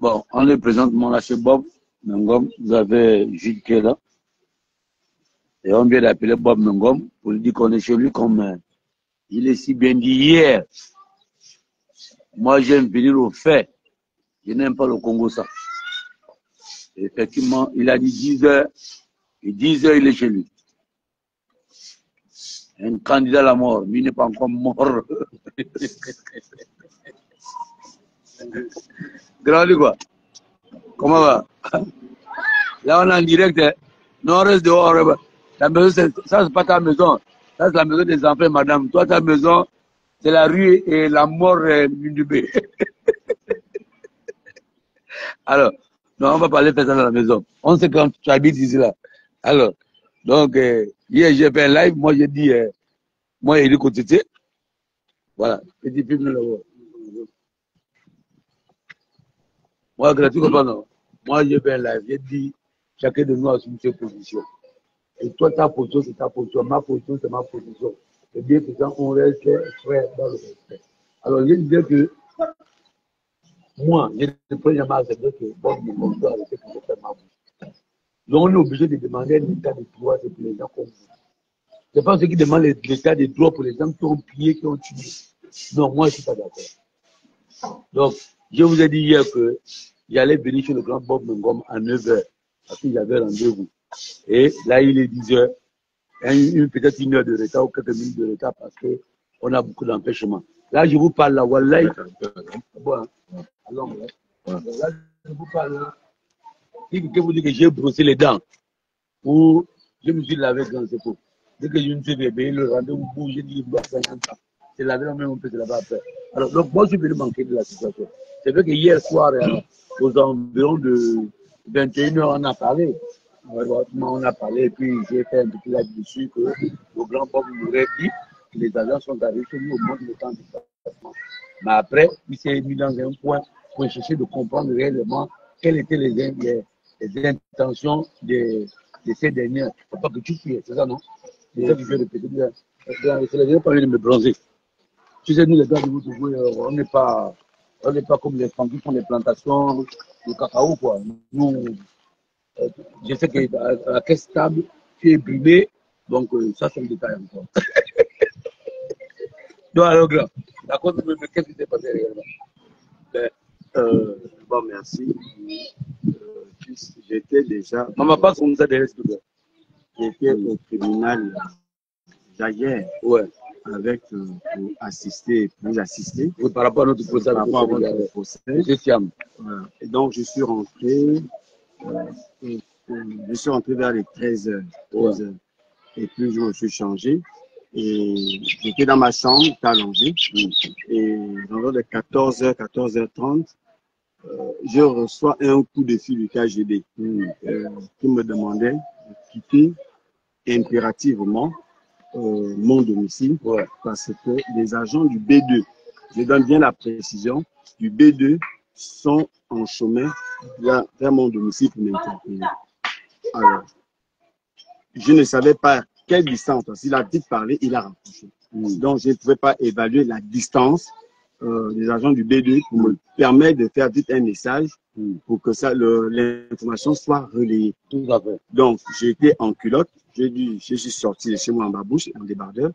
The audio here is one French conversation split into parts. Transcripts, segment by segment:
Bon, on est présentement là chez Bob Mengom. Vous avez Jules qui est là. Et on vient d'appeler Bob Mengom pour lui dire qu'on est chez lui comme il est si bien dit hier. Moi, j'aime venir au fait. Je n'aime pas le Congo ça. Et effectivement, il a dit 10 heures. Et 10 heures, il est chez lui. Un candidat à la mort, mais il n'est pas encore mort. Grand quoi? Comment va? Là, on est en direct. Hein? Non, on reste dehors. La maison, ça, c'est pas ta maison. Ça, c'est la maison des enfants, madame. Toi, ta maison, c'est la rue et la mort Mundubé. Alors, non, on va parler de ça dans la maison. On sait quand tu habites ici, là. Alors, donc, hier, j'ai fait un live. Moi, j'ai dit, moi, il est côté. Voilà. Petit film là-bas. Moi, gratuit, non. Moi, j'ai fait un live. J'ai dit, chacun de nous a assume ses positions. Et toi, ta position, c'est ta position. Ma position, c'est ma position. C'est bien que quand on reste frère dans le respect. Alors, je disais que moi, j'ai le premier accepté que bon, je dois arrêter que je fais ma bouche. Donc, on est obligé de demander un état de droit pour les gens comme vous. Ce n'est pas ceux qui demandent l'état de droit pour les gens qui ont pillé, qui ont tué. Non, moi, je ne suis pas d'accord. Donc, je vous ai dit hier que j'allais venir chez le grand Bob Mengom à 9h, parce qu'il y avait rendez-vous. Et là, il est 10h, peut-être 1 heure de retard ou quelques minutes de retard parce qu'on a beaucoup d'empêchements. Là, je vous parle là, Wallahi. Bon, alors, là, je vous parle là. Si quelqu'un vous dit que j'ai brossé les dents ou je me suis lavé dans ce pot, dès que je me suis réveillé, le rendez-vous bouge, j'ai dit, c'est lavé la même, on peut se laver après. Alors, donc, moi, je suis venu manquer de la situation. C'est vrai que hier soir, aux environs de 21h, on a parlé. On a parlé et puis j'ai fait un petit live dessus que le grand Bob m'aurait dit que les agents sont arrivés chez nous au moins le temps du déplacement. Mais après, il s'est mis dans un point pour chercher de comprendre réellement quelles étaient les intentions de ces derniers. Il ne faut pas que tu fuis, c'est ça, non? C'est ça que je vais répéter. C'est les gens qui ont envie de me bronzer. Tu sais, nous, les gars du Boutoukou, on n'est pas comme les gens qui font des plantations de cacao, quoi. Nous, je sais que la caisse stable, tu es brûlé, donc ça, c'est un détail encore. Donc, alors, grand, d'accord, qu'est-ce qui s'est passé réellement? Bon, merci. J'étais déjà. On ne va pas comme ça derrière ce truc. J'étais au tribunal hier. Ouais. Avec pour assister. Oui, par rapport à notre procès. Par rapport à votre procès. Et donc, je suis rentré. Vers les 13h. Et puis, je me suis changé. Et j'étais dans ma chambre, j'étais allongé. Et dans de 14h, 14h30, je reçois un coup de fil du KGB qui me demandait de quitter impérativement mon domicile parce que les agents du B2, je donne bien la précision, du B2 sont en chemin vers mon domicile pour m'interpeller. Alors, je ne savais pas quelle distance, parce qu'il a vite parlé, il a rapproché. Donc, je ne pouvais pas évaluer la distance des agents du B2 pour me permettre de faire vite un message pour que l'information soit relayée. Tout à fait. Donc, j'étais en culotte, je suis sorti de chez moi en babouche, en débardeur.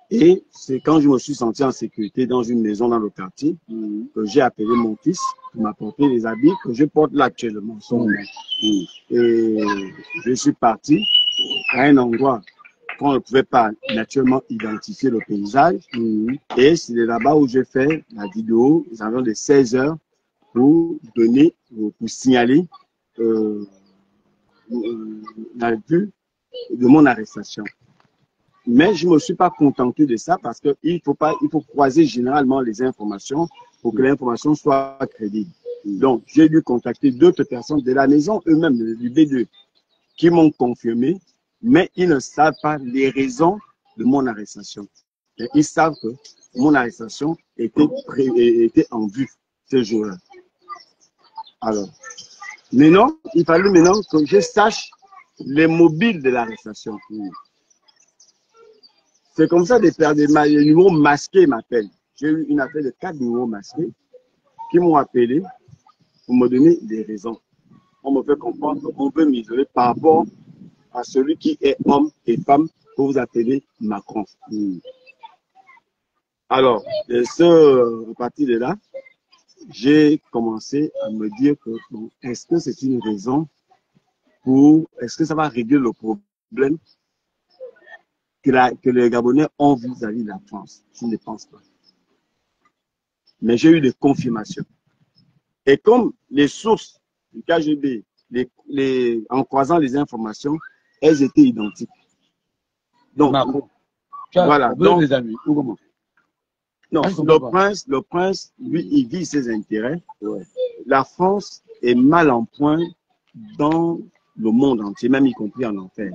Et c'est quand je me suis senti en sécurité dans une maison dans le quartier que j'ai appelé mon fils pour m'apporter les habits que je porte là actuellement. Et je suis parti à un endroit qu'on ne pouvait pas naturellement identifier le paysage. Et c'est là-bas où j'ai fait la vidéo, nous avons de 16 heures pour signaler la vue de mon arrestation. Mais je ne me suis pas contenté de ça parce qu'il faut croiser généralement les informations pour que l'information soit crédible. Donc, j'ai dû contacter d'autres personnes de la maison eux-mêmes, du B2, qui m'ont confirmé, mais ils ne savent pas les raisons de mon arrestation. Et ils savent que mon arrestation était en vue ce jour-là. Alors, maintenant, il fallait maintenant que je sache les mobiles de l'arrestation. C'est comme ça, des numéros masqués m'appellent. J'ai eu une appel de 4 numéros masqués qui m'ont appelé pour me donner des raisons. On me fait comprendre qu'on veut m'isoler par rapport à celui qui est homme et femme que vous appelez Macron. Alors, à partir de là, j'ai commencé à me dire que est-ce que c'est une raison est-ce que ça va régler le problème que les Gabonais ont vis-à-vis de la France? Je ne pense pas. Mais j'ai eu des confirmations. Et comme les sources du KGB, en croisant les informations, elles étaient identiques. Donc, Marco, voilà. Donc, des amis, ou comment? Non, le prince, lui, il vit ses intérêts. Ouais. La France est mal en point dans le monde entier, même y compris en enfer.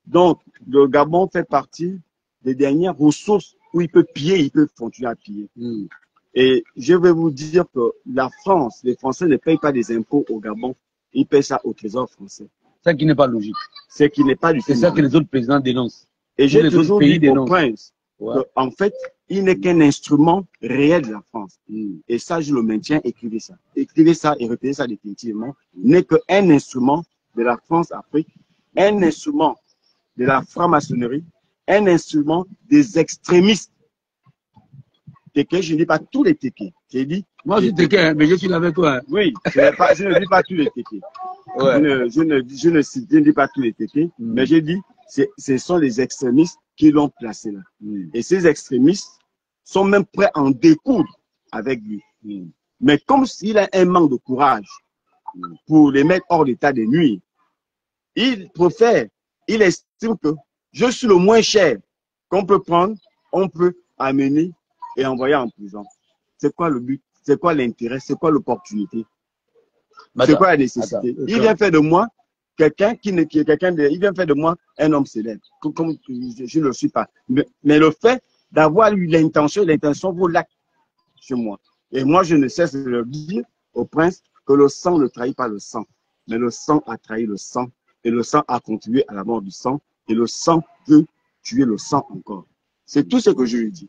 Donc, le Gabon fait partie des dernières ressources où il peut piller, il peut continuer à piller. Et je vais vous dire que la France, les Français ne payent pas des impôts au Gabon, ils payent ça au Trésor français. Ça qui n'est pas logique. C'est qui n'est pas du tout. C'est ça que les autres présidents dénoncent. Et j'ai toujours dit au prince qu'en fait, il n'est qu'un instrument réel de la France. Et ça, je le maintiens, écrivez ça. Écrivez ça et répétez ça définitivement. N'est qu'un instrument de la France-Afrique, un instrument de la franc-maçonnerie, un instrument des extrémistes. Téké, je ne dis pas tous les tékés. J'ai dit. Moi, je suis téké, mais je suis là avec toi. Hein. Oui, je ne dis pas tous les tékés. Ouais. Je ne dis pas tous les tékés, mais j'ai dit, ce sont les extrémistes qui l'ont placé là. Et ces extrémistes sont même prêts à en découdre avec lui. Mais comme s'il a un manque de courage pour les mettre hors d'état de nuire, il estime que je suis le moins cher qu'on peut prendre, on peut amener et envoyer en prison. C'est quoi le but? C'est quoi l'intérêt? C'est quoi l'opportunité? C'est quoi la nécessité? Il vient faire de moi quelqu'un il vient faire de moi un homme célèbre, comme je ne le suis pas. Mais le fait d'avoir eu l'intention vaut l'acte chez moi. Et moi, je ne cesse de le dire au prince que le sang ne trahit pas le sang. Mais le sang a trahi le sang. Et le sang a contribué à la mort du sang. Et le sang veut tuer le sang encore. C'est tout ce que je lui dis.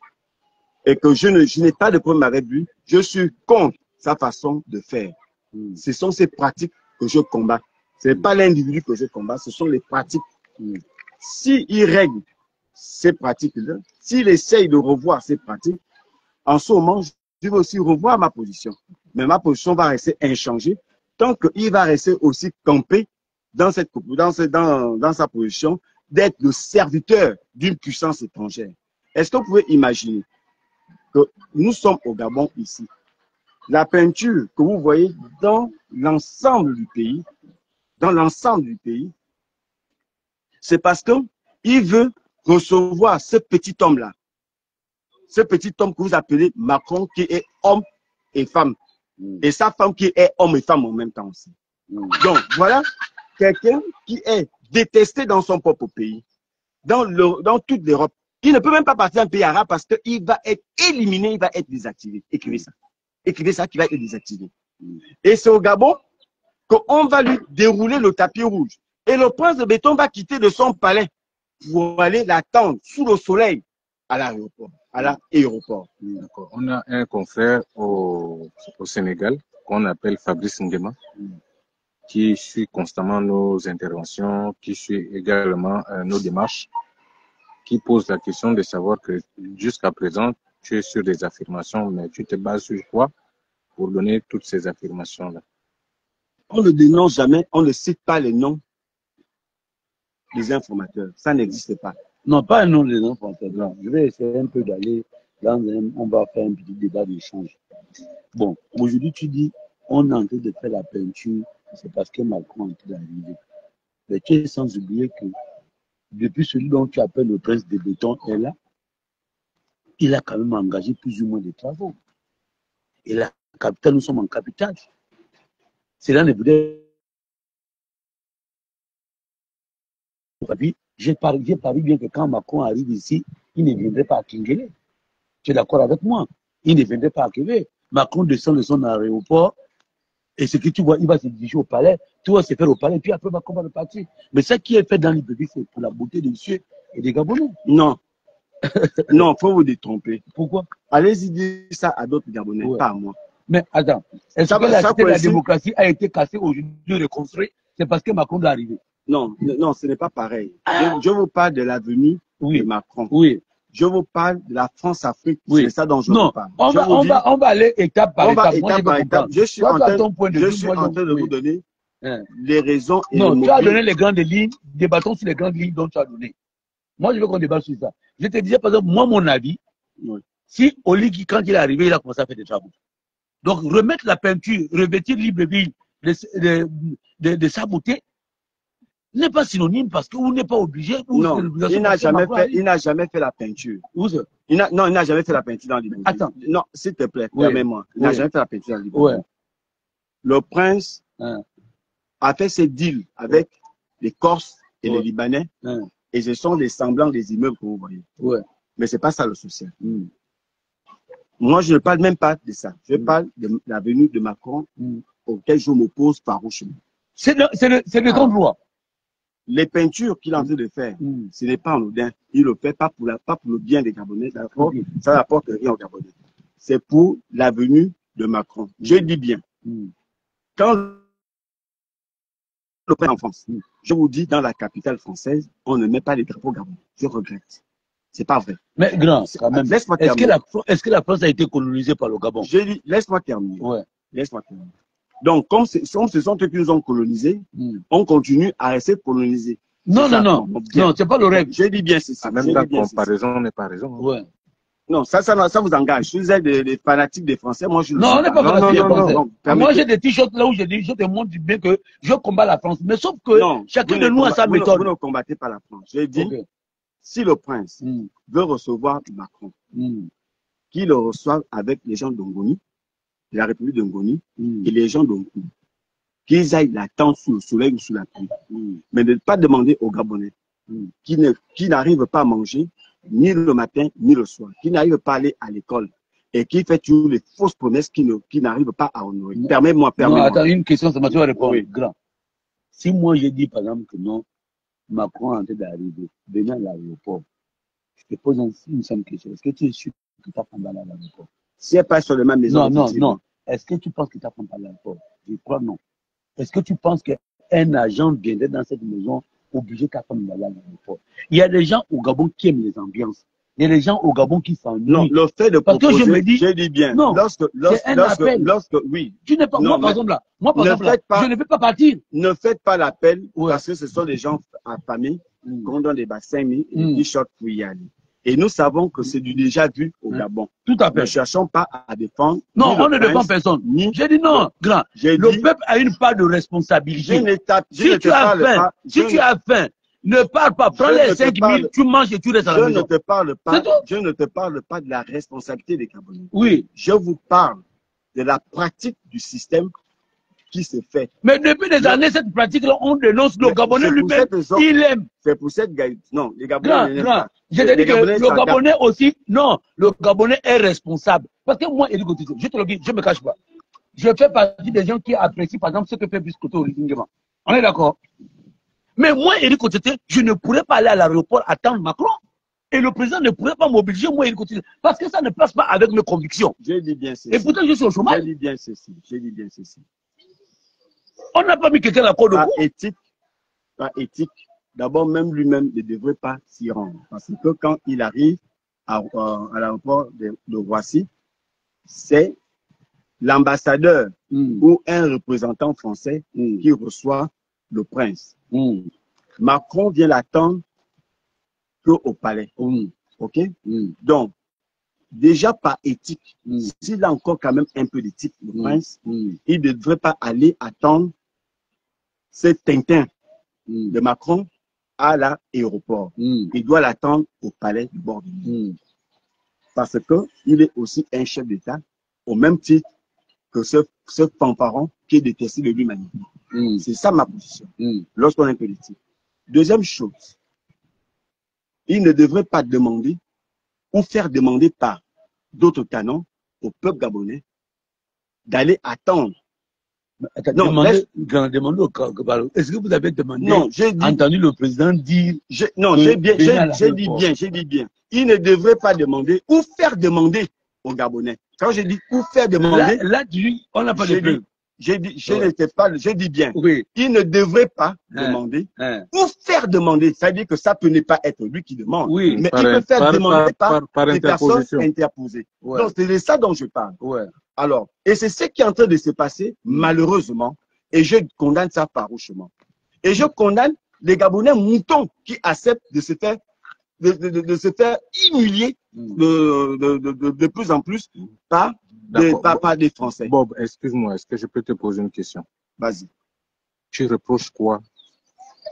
Et que je n'ai pas de problème avec lui. Je suis contre sa façon de faire. Ce sont ces pratiques que je combats. Ce n'est pas l'individu que je combats, ce sont les pratiques. S'il règle ces pratiques-là, s'il essaye de revoir ces pratiques, en ce moment, je vais aussi revoir ma position. Mais ma position va rester inchangée tant qu'il va rester aussi campé dans sa position d'être le serviteur d'une puissance étrangère. Est-ce que vous pouvez imaginer que nous sommes au Gabon ici? La peinture que vous voyez dans l'ensemble du pays, c'est parce qu'il veut recevoir ce petit homme-là. Ce petit homme que vous appelez Macron, qui est homme et femme. Et sa femme qui est homme et femme en même temps aussi. Donc, voilà quelqu'un qui est détesté dans son propre pays, dans toute l'Europe. Il ne peut même pas partir d'un pays arabe parce qu'il va être éliminé, il va être désactivé. Écrivez ça. Écrivez ça, qui va être désactivé. Et c'est au Gabon qu'on va lui dérouler le tapis rouge. Et le prince de Béton va quitter de son palais pour aller l'attendre sous le soleil à l'aéroport. D'accord. On a un confrère au Sénégal qu'on appelle Fabrice Nguema, qui suit constamment nos interventions, qui suit également nos démarches, qui pose la question de savoir que jusqu'à présent, tu es sur des affirmations, mais tu te bases sur quoi pour donner toutes ces affirmations-là? On ne dénonce jamais, on ne cite pas les noms des informateurs. Ça n'existe pas. Non, pas un nom des informateurs. Non. Je vais essayer un peu d'aller on va faire un petit débat d'échange. Bon, aujourd'hui, tu dis, on est en train de faire la peinture, c'est parce que Macron est en train d'arriver. Mais tu es sans oublier que depuis celui dont tu appelles le prince de Béton est là, il a quand même engagé plus ou moins de travaux. Et la capitale, nous sommes en capitale. Cela ne voudrait pas. J'ai parié bien que quand Macron arrive ici, il ne viendrait pas à Kingele. Tu es d'accord avec moi? Il ne viendrait pas à Québec. Macron descend de son aéroport et ce que tu vois, il va se diriger au palais. Tout va se faire au palais, puis après, Macron va repartir. Mais ce qui est fait dans les pays, c'est pour la beauté des cieux et des Gabonais. Non. Non, il faut vous détromper. Pourquoi? Allez-y dire ça à d'autres Gabonais, pas à moi. Mais attends, est-ce que la cité de la démocratie a été cassée aujourd'hui, reconstruite? C'est parce que Macron doit arriver. Non, non, ce n'est pas pareil. Je vous parle de l'avenue de Macron. Oui. Je vous parle de la France-Afrique. Oui. C'est ça dont je vous parle. On va aller étape par étape. Étape par étape. Je suis en train de vous donner les raisons et non, tu as donné les grandes lignes. Débattons sur les grandes lignes dont tu as donné. Moi, je veux qu'on débatte sur ça. Je te disais, par exemple, moi, mon avis, si Oligui, quand il est arrivé, il a commencé à faire des travaux. Donc, remettre la peinture, revêtir Libreville de sa beauté, n'est pas synonyme parce qu'on n'est pas obligé. Non, il n'a jamais fait la peinture. Non, il n'a jamais fait la peinture dans Libreville. Attends. Non, s'il te plaît, permets-moi. Il n'a jamais fait la peinture dans Libreville. Ouais. Le prince a fait ses deals avec les Corses et les Libanais. Et ce sont des semblants des immeubles que vous voyez. Mais ce n'est pas ça le social. Moi, je ne parle même pas de ça. Je parle de la venue de Macron auquel je m'oppose farouchement. C'est de ton droit. Les peintures qu'il est en train de faire, ce n'est pas anodin. Il ne le fait pas pour le bien des Gabonais. Ça n'apporte rien aux Gabonais. C'est pour la venue de Macron. Je dis bien. Quand le prend en France, je vous dis, dans la capitale française, on ne met pas les drapeaux gabonais. Je regrette. C'est pas vrai. Mais grand, quand même. Est-ce que la France a été colonisée par le Gabon? Je dis, laisse-moi terminer. Laisse-moi terminer. Donc, comme ce sont eux qui nous ont colonisés, on continue à rester colonisés. Non, c'est pas le rêve. Je dis bien ceci. Même la comparaison n'est pas raison. Non, ça vous engage. Si vous êtes des fanatiques des Français, moi je non, on n'est pas fanatiques des Français. Moi j'ai des t-shirts là où je te montre bien que je combats la France. Mais sauf que chacun de nous a sa méthode. Vous ne combattez pas la France. Je dis, si le prince veut recevoir Macron, qu'il le reçoive avec les gens d'Ongoni, de la République d'Ongoni, et les gens d'Ongoni, qu'ils aillent l'attendre sous le soleil ou sous la pluie. Mais ne pas demander aux Gabonais qui n'arrivent pas à manger ni le matin, ni le soir, qui n'arrive pas à aller à l'école et qui fait toujours les fausses promesses qui n'arrivent pas à honorer. Permets-moi. Non, attends, une question, c'est Mathieu va répondre. Grand. Si moi j'ai dit par exemple que non, Macron est en train d'arriver, venant à l'aéroport, je te pose une simple question. Est-ce que tu es sûr que tu as prendre à l'aéroport? Si elle passe sur le même maison. Non. Est-ce que tu penses que tu as prendre à l'aéroport? Je crois non. Est-ce que tu penses qu'un agent viendrait dans cette maison obligé d'attendre à l'aéroport? Il y a des gens au Gabon qui aiment les ambiances. Il y a des gens au Gabon qui s'ennuient. Non, le fait de parce proposer, que je me dis, je dis bien, non, lorsque, oui. Tu n'es pas, moi par exemple là, je ne peux pas partir. Ne faites pas l'appel parce que ce sont des gens affamés qu'on donne des bassins et des t-shirts pour y aller. Et nous savons que c'est du déjà vu au Gabon. Tout à fait. Ne cherchons pas à défendre. Non, on ne défend personne. J'ai dit non, grand. Le peuple a une part de responsabilité. Si tu as faim, ne parle pas. Prends les 5 000, tu manges et tu restes à la maison. Je ne te parle pas de la responsabilité des Gabonais. Oui. Je vous parle de la pratique du système qui se fait. Mais depuis des années, cette pratique-là, on dénonce le Gabonais lui-même. Il aime. C'est pour cette gueule. Non, les Gabonais n'aiment pas. Je te dis que le Gabonais aussi, non, le Gabonais est responsable. Parce que moi, je te le dis, je ne me cache pas. Je fais partie des gens qui apprécient, par exemple, ce que fait Biscoto Olingema. On est d'accord? Mais moi, Éric Otete, je ne pourrais pas aller à l'aéroport attendre Macron. Et le président ne pourrait pas m'obliger, moi, Éric Otete, parce que ça ne passe pas avec mes convictions. Je dis bien ceci. Et pourtant, je suis au chômage. Je dis bien ceci. On n'a pas mis quelqu'un à la cour de cour. Pas éthique. D'abord, même lui-même ne devrait pas s'y rendre. Parce que quand il arrive à l'aéroport de Roissy, c'est l'ambassadeur ou un représentant français qui reçoit le prince. Macron vient l'attendre qu'au palais. OK? Donc, déjà par éthique, s'il a encore quand même un peu d'éthique, le prince, il ne devrait pas aller attendre ce Tintin de Macron à l'aéroport. Il doit l'attendre au palais du bord de l'île. Parce qu'il est aussi un chef d'État, au même titre que ce fanfaron qui est détesté de l'humanité. C'est ça ma position, lorsqu'on est politique. Deuxième chose, il ne devrait pas demander ou faire demander par d'autres canons au peuple gabonais d'aller attendre. Demandez est-ce que vous avez demandé, entendu le président dire... J'ai dit bien. Il ne devrait pas demander ou faire demander aux Gabonais Quand je dis ou faire demander, là tu dis, on n'a pas de preuve. Je dis bien, Oui. il ne devrait pas demander ou faire demander. Ça veut dire que ça peut ne pas être lui qui demande, Oui. mais il peut faire demander par des personnes interposition. interposées. Ouais. Donc, c'est de ça dont je parle. Ouais. Alors, et c'est ce qui est en train de se passer, malheureusement, et je condamne ça farouchement. Et je condamne les Gabonais moutons qui acceptent de se faire, de se faire humilier de plus en plus par des Français. Bob, excuse-moi, est-ce que je peux te poser une question? Vas-y. Tu reproches quoi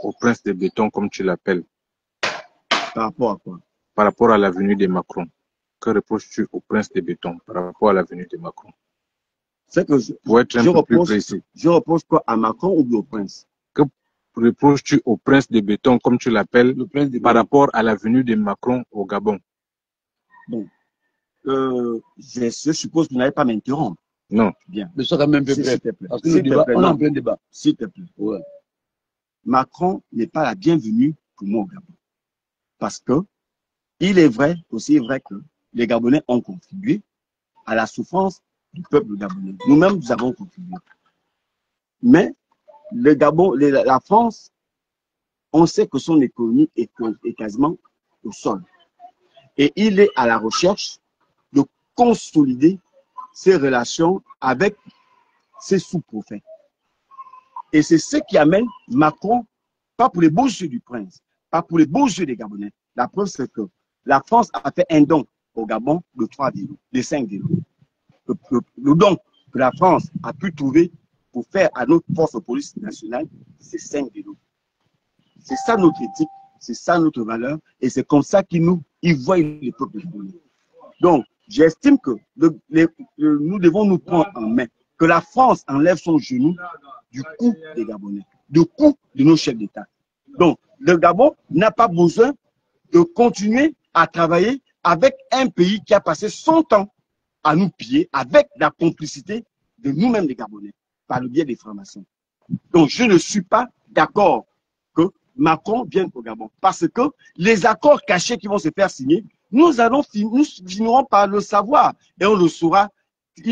au prince de béton, comme tu l'appelles? Par rapport à quoi? Par rapport à la venue de Macron. Que reproches-tu au prince de béton par rapport à la venue de Macron? C'est que pour être un peu plus précis. Je reproche quoi à Macron ou au prince? Que reproches-tu au prince de béton, comme tu l'appelles, par rapport à la venue de Macron au Gabon? Bon. Je suppose que vous n'allez pas m'interrompre. Non. Bien. Mais sois quand même un peu près. Parce que le débat, on a un plein débat. S'il te plaît. Ouais. Macron n'est pas la bienvenue pour moi au Gabon. Parce que il est vrai, aussi vrai que les Gabonais ont contribué à la souffrance du peuple gabonais. Nous-mêmes, nous avons contribué. Mais le Gabon, la France, on sait que son économie est quasiment au sol. Et il est à la recherche de consolider ses relations avec ses sous-préfets. Et c'est ce qui amène Macron, pas pour les beaux yeux du prince, pas pour les beaux yeux des Gabonais. La preuve, c'est que la France a fait un don au Gabon de 3 vélos, de 5 vélos. Le don que la France a pu trouver pour faire à notre force de police nationale, c'est 5 vélos. C'est ça notre éthique, c'est ça notre valeur, et c'est comme ça qu'ils voient les peuples gabonais. Donc, j'estime que nous devons nous prendre en main, que la France enlève son genou du cou des Gabonais, du cou de nos chefs d'État. Donc, le Gabon n'a pas besoin de continuer à travailler avec un pays qui a passé son temps à nous piller avec la complicité de nous-mêmes les Gabonais, par le biais des francs-maçons. Donc, je ne suis pas d'accord que Macron vienne au Gabon, parce que les accords cachés qui vont se faire signer, nous finirons par le savoir, et on le saura,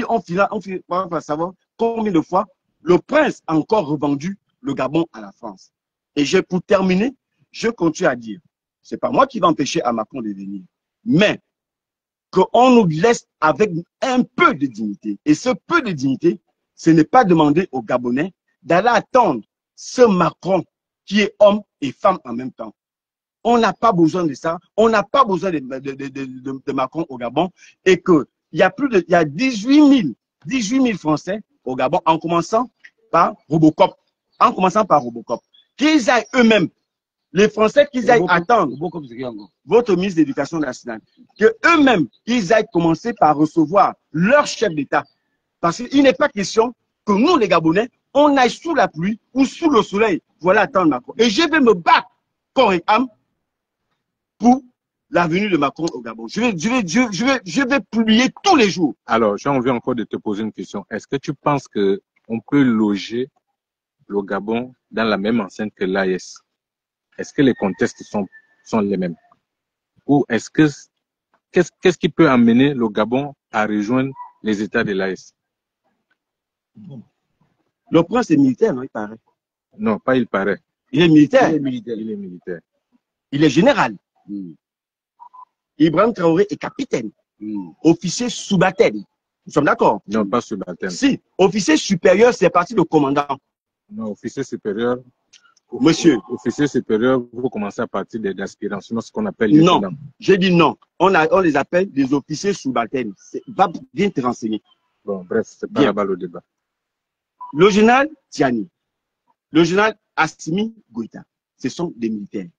on finira par savoir combien de fois le prince a encore revendu le Gabon à la France. Et pour terminer, je continue à dire, c'est pas moi qui va empêcher à Macron de venir, mais qu'on nous laisse avec un peu de dignité. Et ce peu de dignité, ce n'est pas demander aux Gabonais d'aller attendre ce Macron qui est homme et femme en même temps. On n'a pas besoin de ça. On n'a pas besoin de Macron au Gabon. Et qu'il y a 18 000 Français au Gabon, en commençant par Robocop. Qu'ils aillent eux-mêmes, les Français, qu'ils aillent attendre votre ministre de l'Éducation nationale, que eux-mêmes, ils aillent commencer par recevoir leur chef d'État. Parce qu'il n'est pas question que nous, les Gabonais, on aille sous la pluie ou sous le soleil. Voilà, attendre Macron. Et je vais me battre corps et âme pour la venue de Macron au Gabon. Je vais publier tous les jours. Alors, j'ai envie encore de te poser une question. Est-ce que tu penses qu'on peut loger le Gabon dans la même enceinte que l'AES? Est-ce que les contextes sont les mêmes? Ou est-ce que qu'est-ce qui peut amener le Gabon à rejoindre les États de l'AES? Le prince est militaire, non, il paraît? Non, pas il paraît. Il est militaire. Il est militaire. Il est général. Ibrahim Traoré est capitaine. Officier subalterne. Nous sommes d'accord? Non, pas subalterne. Si, officier supérieur, c'est parti de commandant. Non, officier supérieur. Monsieur. Officier supérieur, vous commencez à partir des aspirants, sinon ce qu'on appelle non. J'ai dit non. On les appelle des officiers subalternes. Va bien te renseigner. Bon, bref, c'est pas là-bas le débat. Le général Tiani, le général Assimi Goïta, ce sont des militaires.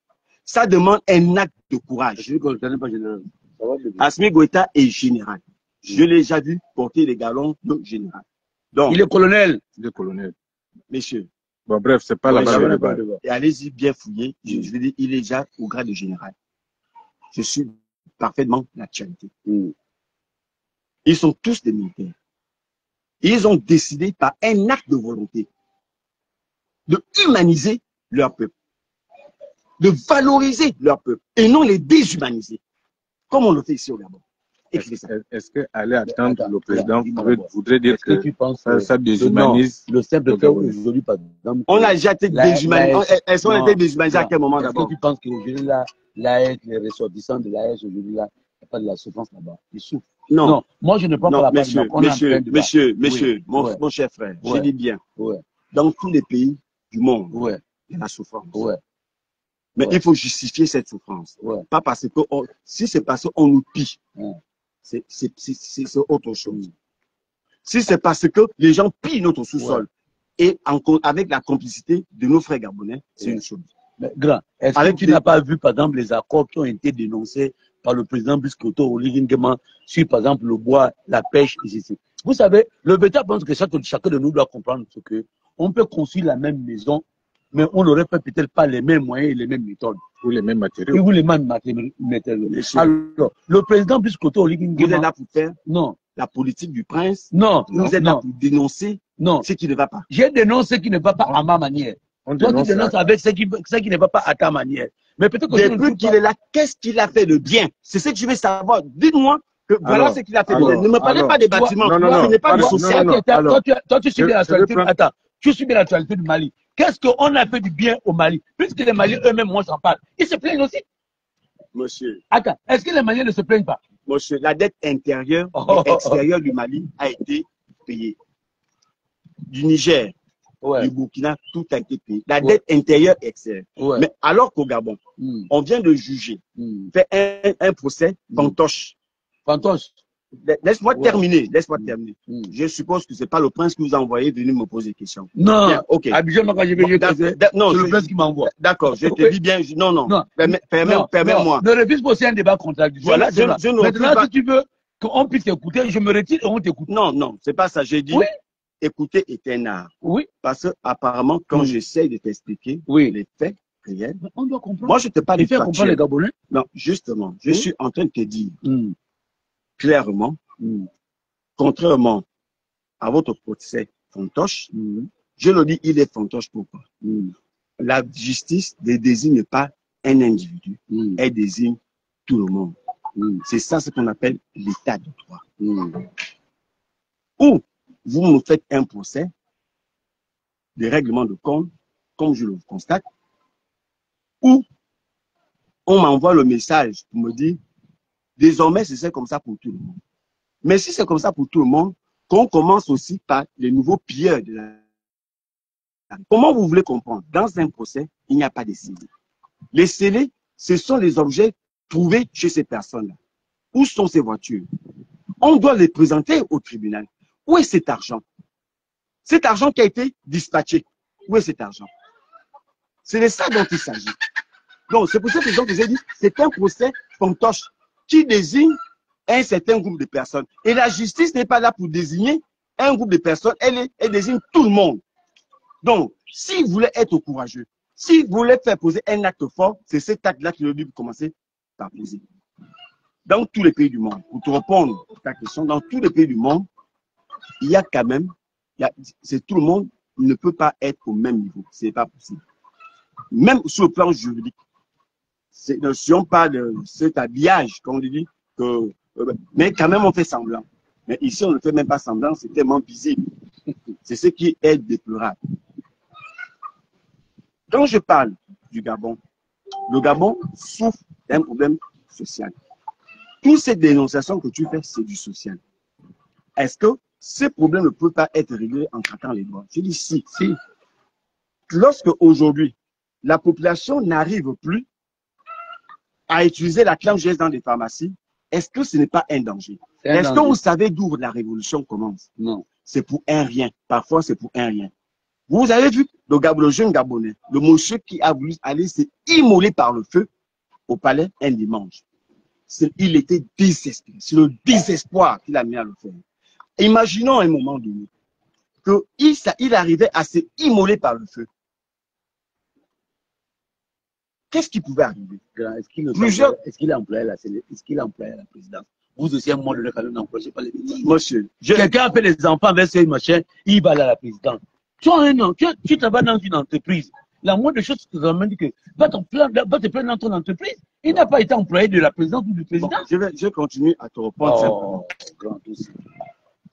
Ça demande un acte de courage. Assimi Goïta est général. Je l'ai déjà vu porter les galons de général. Donc, il est colonel. Il est colonel. Messieurs. Bon, bref, c'est pas là-bas le débat. Et allez-y bien fouiller. Je veux dire, il est déjà au grade de général. Je suis parfaitement l'actualité. Ils sont tous des militaires. Ils ont décidé par un acte de volonté de humaniser leur peuple, de valoriser leur peuple et non les déshumaniser, comme on le fait ici au Gabon. Écrivez ça. Est-ce qu'aller attendre Attends, le président dis-moi voudrait dire est-ce que que tu penses ça que déshumanise le simple le fait Gabonais? aujourd'hui, par exemple, On a déjà été déshumanisés. Est-ce qu'on a été déshumanisés à quel moment est-ce d'abord? que tu penses qu'aujourd'hui, là, l'AS, les ressortissants de l'AS, aujourd'hui, là, il n'y a pas de la souffrance là-bas? Ils souffrent. Non. Moi, je ne prends pas Non, la part monsieur, de on est en plein débat. monsieur, Oui. mon cher frère, je Ouais. dis bien, Ouais, dans tous les pays du monde, ouais, il y a la souffrance. ouais, Mais Ouais. il faut justifier cette souffrance. ouais. Pas parce que, si c'est parce qu'on nous pille, Ouais. c'est autre chose. Si c'est parce que les gens pillent notre sous-sol et avec la complicité de nos frères gabonais, c'est une chose. Mais, grand, est-ce que tu n'as pas vu, par exemple, les accords qui ont été dénoncés par le président Biscoto Olivingema sur, par exemple, le bois, la pêche, etc. Vous savez, le bêta pense que chacun de nous doit comprendre ce que on peut construire la même maison, mais on n'aurait peut-être pas les mêmes moyens et les mêmes méthodes. Ou les mêmes matériaux. Ou les mêmes matériaux. Alors, le président Biscoto Vous êtes Olivingema. là pour faire Non. la politique du prince. Non. Vous êtes là pour dénoncer ce qui ne va pas. J'ai dénoncé ce qui ne va pas à ma manière. Toi, tu dénonces avec ce qui ne va pas à ta manière. Mais peut-être que depuis qu'il est là, qu'est-ce qu'il a fait de bien? C'est ce que je veux savoir. Dites-moi que voilà ce qu'il a fait de bien. Ne me parlez pas des bâtiments. Ce n'est pas du social. Toi, tu suis bien l'actualité. Attends, tu suis bien l'actualité du Mali. Qu'est-ce qu'on a fait du bien au Mali? Puisque les Maliens eux-mêmes, moi, j'en parle. Ils se plaignent aussi. Monsieur. Attends, est-ce que les Maliens ne se plaignent pas? Monsieur, la dette intérieure et extérieure du Mali a été payée. Du Niger, du Burkina, tout a été payé. La dette intérieure et extérieure. Mais alors qu'au Gabon, on vient de juger, fait un procès fantoche. Fantoche. Laisse-moi terminer. Laisse-moi terminer. Je suppose que ce n'est pas le prince qui vous a envoyé venir me poser des questions. Non. Bien, ok. Non, c'est le prince qui m'envoie. D'accord, je te dis bien. Non. Permets-moi. Ne refuse pas aussi un débat contradictoire. Voilà, je ne refuse Maintenant, pas. si tu veux qu'on puisse t'écouter, je me retire et on t'écoute. Non, c'est pas ça. J'ai dit, écouter est un art. Oui. Parce que apparemment, quand j'essaye de t'expliquer les faits réels, on doit comprendre. Moi, je te parle de comprendre les Gabonais. Non, justement, je suis en train de te dire clairement, contrairement à votre procès fantoche, je le dis, il est fantoche. Pourquoi? La justice ne désigne pas un individu, elle désigne tout le monde. C'est ça ce qu'on appelle l'état de droit. Ou vous me faites un procès de règlement de compte, comme je le constate, ou on m'envoie le message pour me dire désormais c'est comme ça pour tout le monde. Mais si c'est comme ça pour tout le monde, qu'on commence aussi par les nouveaux pilleurs de la... Comment vous voulez comprendre? Dans un procès, il n'y a pas de scellés. Les scellés, ce sont les objets trouvés chez ces personnes-là. Où sont ces voitures? On doit les présenter au tribunal. Où est cet argent? Cet argent qui a été dispatché, où est cet argent? C'est de ça dont il s'agit. Donc, c'est pour cette raison que j'ai dit, c'est un procès fantoche qui désigne un certain groupe de personnes. Et la justice n'est pas là pour désigner un groupe de personnes, elle désigne tout le monde. Donc, si vous voulez être courageux, si vous voulez faire poser un acte fort, c'est cet acte-là qui doit commencer par poser. Dans tous les pays du monde, pour te répondre à ta question, dans tous les pays du monde, il y a quand même, c'est tout le monde ne peut pas être au même niveau. Ce n'est pas possible. Même sur le plan juridique. Si on parle de cet habillage, comme on dit, mais quand même on fait semblant. Mais ici, on ne fait même pas semblant, c'est tellement visible. C'est ce qui est déplorable. Quand je parle du Gabon, le Gabon souffre d'un problème social. Toutes ces dénonciations que tu fais, c'est du social. Est-ce que ces problèmes ne peuvent pas être réglés en traitant les droits? Je dis si. Lorsque aujourd'hui, la population n'arrive plus à utiliser la clame GS dans les pharmacies, est-ce que ce n'est pas un danger? Est-ce que vous savez d'où la révolution commence? Non. C'est pour un rien. Parfois, c'est pour un rien. Vous avez vu le jeune Gabonais, le monsieur qui a voulu aller s'immoler par le feu au palais un dimanche. Il était désespéré. C'est le désespoir qu'il a mis à le faire. Imaginons un moment donné qu'il arrivait à s'immoler par le feu. Qu'est-ce qui pouvait arriver? Est-ce qu'il a employé la présidence? Vous aussi, un moment donné, quand on employé pas les petits. Monsieur, quelqu'un a fait les enfants avec ces machins, il va à la présidence. Tu travailles dans une entreprise. La moindre chose que tu as dit que va te plaindre dans ton entreprise. Il n'a pas été employé de la présidence ou du président. Bon, je vais continuer à te répondre simplement. Grand dossier.